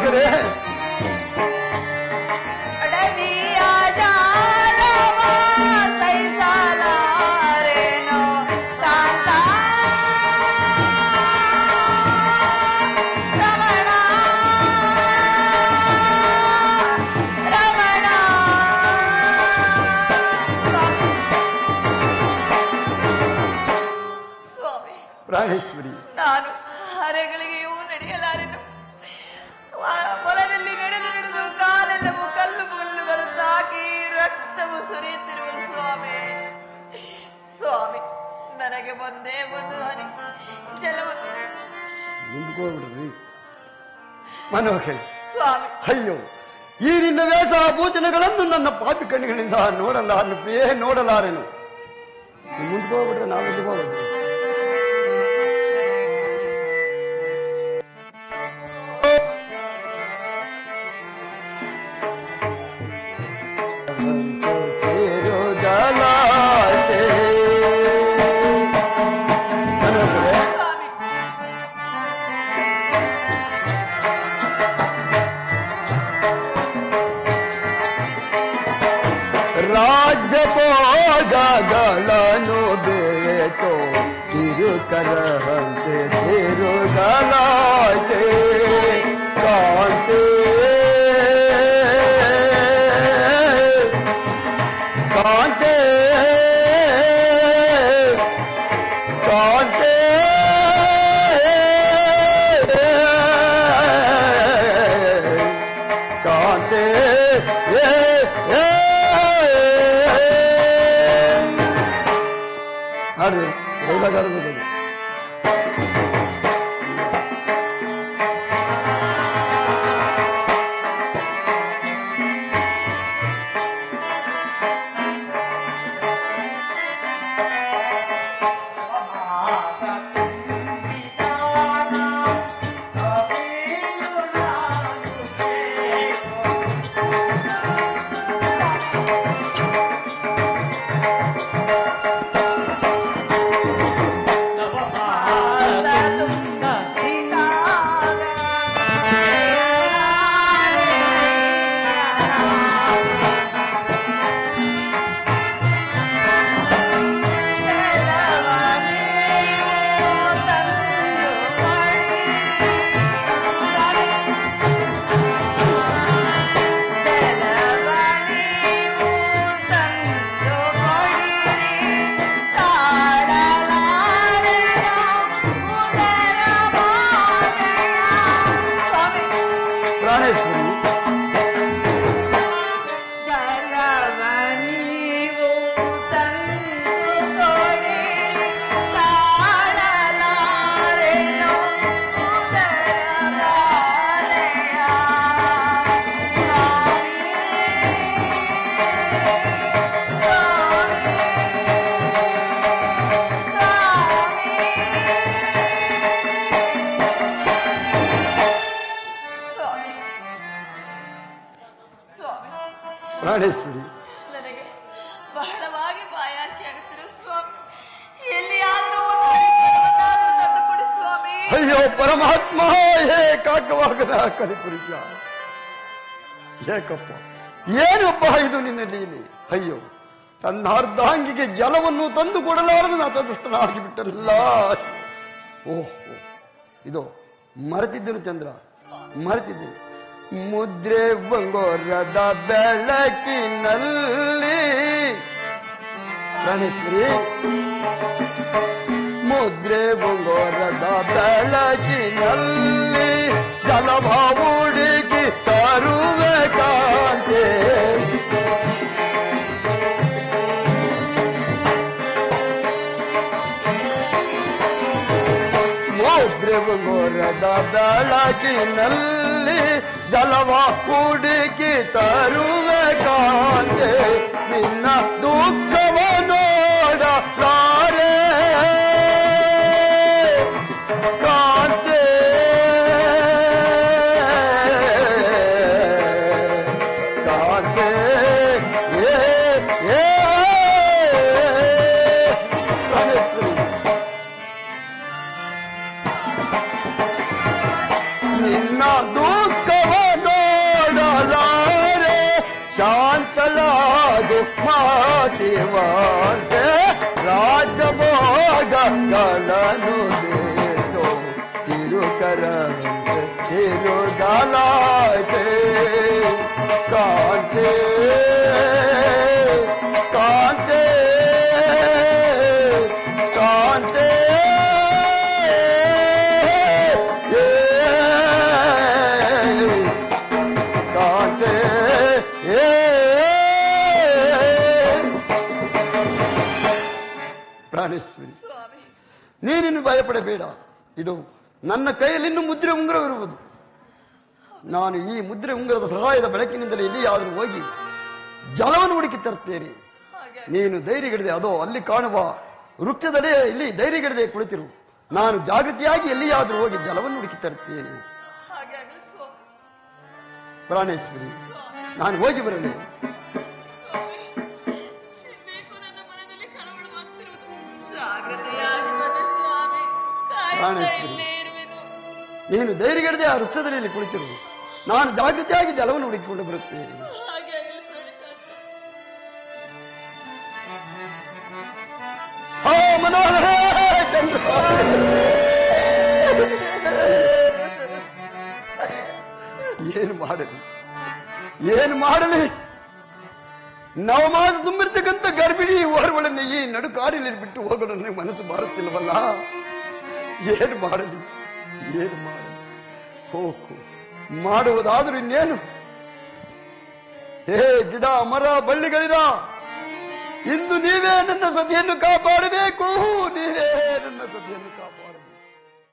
ಮಾಲೀಕರೇ, ಅಡವಿಯ ಜಾಲವ ಸಹಿಸಲಾರೆನೋ ಶಾಂತ ರಮಣ ರಮಣ ಸ್ವಾಮಿ ಸ್ವಾಮಿ ಪ್ರಾಣೇಶ್ವರಿ, ನಾನು ಹರೆಗಳಿಗೆಯೂ ನಡೆಯಲಾರೆನು. ಹೊಲದಲ್ಲಿ ನಡೆದು ನಡೆದು ಕಾಲೆಲ್ಲವೂ ಕಲ್ಲು ಮುಳ್ಳುಗಳು ತಾಕಿ ರಕ್ತವು ಸುರಿಯುತ್ತಿರುವ ಸ್ವಾಮಿ. ಸ್ವಾಮಿ, ನನಗೆ ಒಂದೇ ಒಂದು ಹನಿ ಜಲವನ್ನು ಮುಂದ್ಕೋಗ್ಬಿಡ್ರಿ ಮನೋಹರಿ. ಸ್ವಾಮಿ. ಅಯ್ಯೋ, ಈ ನಿನ್ನ ವೇಷಭೂಷಣಗಳನ್ನು ನನ್ನ ಪಾಪಿ ಕಣ್ಣುಗಳಿಂದ ನೋಡಲಾರೆನು. ಮುಂದ್ಕೋಗ್ಬಿಟ್ರೆ ನಾವೆಲ್ಲಿ ಹೋಗೋದು? ಸ್ವಾಮಿ, ರಾಜ್ಯ ಭೋಗಗಳನ್ನು ಬೇಟೋ ತಿರುಕರಂತೆ ತಿರುಗಲಾಯ್ತೆ ಕಾಂತೆ ಕಾಂತೆ ಕಾಂತೆ ಕಾಂತೆ ಹಾಡ್ರಿ ಡೈಲಾಗ್ ಪ್ರಾಣೇಶ್ವರಿ, ನನಗೆ ಬಹಳವಾಗಿ ಬಾಯಾರಿಕೆ ಆಗುತ್ತಿರೋ ಸ್ವಾಮಿ. ಎಲ್ಲಿಯಾದರೂ ಒಂದು ಹರಿಕೇರವನ್ನಾದರೂ ತಂದು ಕೊಡಿ ಸ್ವಾಮಿ. ಅಯ್ಯೋ ಪರಮಾತ್ಮ, ಹೇ ಕಾಕವಾಗನ ಕಲಿಪುರುಷ, ಏಕಪ್ಪ ಏನಪ್ಪ ಇದು ನಿನ್ನ ಲೀಲೆ? ಅಯ್ಯೋ, ತನ್ನ ಅರ್ಧಾಂಗಿಗೆ ಜಲವನ್ನು ತಂದು ಕೊಡಲಾರದು ನಾತದೃಷ್ಟನಾಗಿ ಬಿಟ್ಟಲ್ಲ. ಓಹೋ, ಇದು ಮರೆತಿದ್ದನು ಚಂದ್ರ, ಮರೆತಿದ್ದನು. ಮುದ್ರೆ ಬಂಗೋರದ ಬೆಳಕಿನಲ್ಲಿ ಪ್ರಾಣೇಶ್ವರಿ, ಮುದ್ರೆ ಬಂಗೋರದ ಬೆಳಕಿನಲ್ಲಿ ಜಲವ ಹುಡುಕಿ ತರುವೆ ಕಾಂತೆ. ಮುದ್ರೆ ಬಂಗೋರದ ಬೆಳಕಿನಲ್ಲಿ ಜಲವ ಹುಡುಕಿ ತರುವೆ ಕಾಂತೆ. ನಿನ್ನ ದುಃಖವ ನೋಡಲಾರೆ ಕಾಂತೆ. ಕಾಂತೆ ನಿನ್ನ ದುಃಖವ ಮಾತಿವಾದೆ ರಾಜಭೋಗಗಳನ್ನು ಬೇಡೋ ತಿರುಕರಂತೆ ತಿರುಗಾಲಾಯ್ತೆ ಕಾಂತೆ ಕಾಂತೆ ಕಾಂತೆ ಕಾಂತೆ ಪ್ರಾಣೇಶ್ವರಿ, ಸ್ವಾಮಿ ನೀನಿನ್ನು ಭಯಪಡಬೇಡ. ಇದು ನನ್ನ ಕೈಯಲ್ಲಿ ಇನ್ನು ಮುದ್ರೆ ಉಂಗುರವಿರುವುದು. ನಾನು ಈ ಮುದ್ರೆ ಉಂಗುರದ ಸಹಾಯದ ಬೆಳಕಿನಿಂದಲೇ ಎಲ್ಲಿಯಾದರೂ ಹೋಗಿ ಜಲವನ್ನು ಹುಡುಕಿ ತರ್ತೇನೆ. ನೀನು ಧೈರ್ಯಗೆಡದೆ ಅದೋ ಅಲ್ಲಿ ಕಾಣುವ ವೃಕ್ಷದಡೆ ಇಲ್ಲಿ ಧೈರ್ಯಗೆಡದೆ ಕುಳಿತಿರು. ನಾನು ಜಾಗೃತಿಯಾಗಿ ಎಲ್ಲಿಯಾದರೂ ಹೋಗಿ ಜಲವನ್ನು ಹುಡುಕಿ ತರ್ತೇನೆ. ಹಾಗೆ ಆಗಲಿ ಸ್ವಾಮಿ. ಪ್ರಾಣೇಶ್ವರಿ, ನಾನು ಹೋಗಿ ಬರಲಿ. ಸ್ವಾಮಿ, ಇಂದೇಕೋ ನನ್ನ ಮನದಲ್ಲಿ ಕಳವಳವಾಗ್ತಿರುವುದು. ಜಾಗ್ರತೆಯಾಗಿ ಬನ್ನಿ ಸ್ವಾಮಿ, ಕಾಯುತ್ತಾ ಪ್ರಾಣೇಶ್ವರಿ. ಇಲ್ಲೇ ಇರುವೆನು. ನೀನು ಧೈರ್ಯಗೆಡದೆ ಆ ವೃಕ್ಷದಲ್ಲಿ ಕುಳಿತಿರು. ನಾನು ಜಾಗೃತಿಯಾಗಿ ಜಲವನ್ನು ಹುಡುಕಿಕೊಂಡು ಬರುತ್ತೇನೆ. ಹಾಗೆ ಆಗಲಿ ಪ್ರಣಕಾಂತ. ಹೋ ಮನೋಹರ ಚಂದ್ರ, ಏನು ಮಾಡಲಿ ಏನು ಮಾಡಲಿ? ನವಮಾಸ ತುಂಬಿರ್ತಕ್ಕಂಥ ಗರ್ಭಿಣಿ ಓರ್ವಳನ್ನು ಈ ನಡುಕಾಡಿನಲ್ಲಿ ಬಿಟ್ಟು ಹೋಗಲು ನನಗೆ ಮನಸ್ಸು ಬಾರುತ್ತಿಲ್ಲವಲ್ಲ. ಏನು ಮಾಡಲಿ ಏನು ಮಾಡಲಿ? ಹೋಗು, ಮಾಡುವುದಾದ್ರೂ ಇನ್ನೇನು? ಹೇ ಗಿಡ ಮರ ಬಳ್ಳಿಗಳಿರ, ಇಂದು ನೀವೇ ನನ್ನ ಸತಿಯನ್ನು ಕಾಪಾಡಬೇಕು.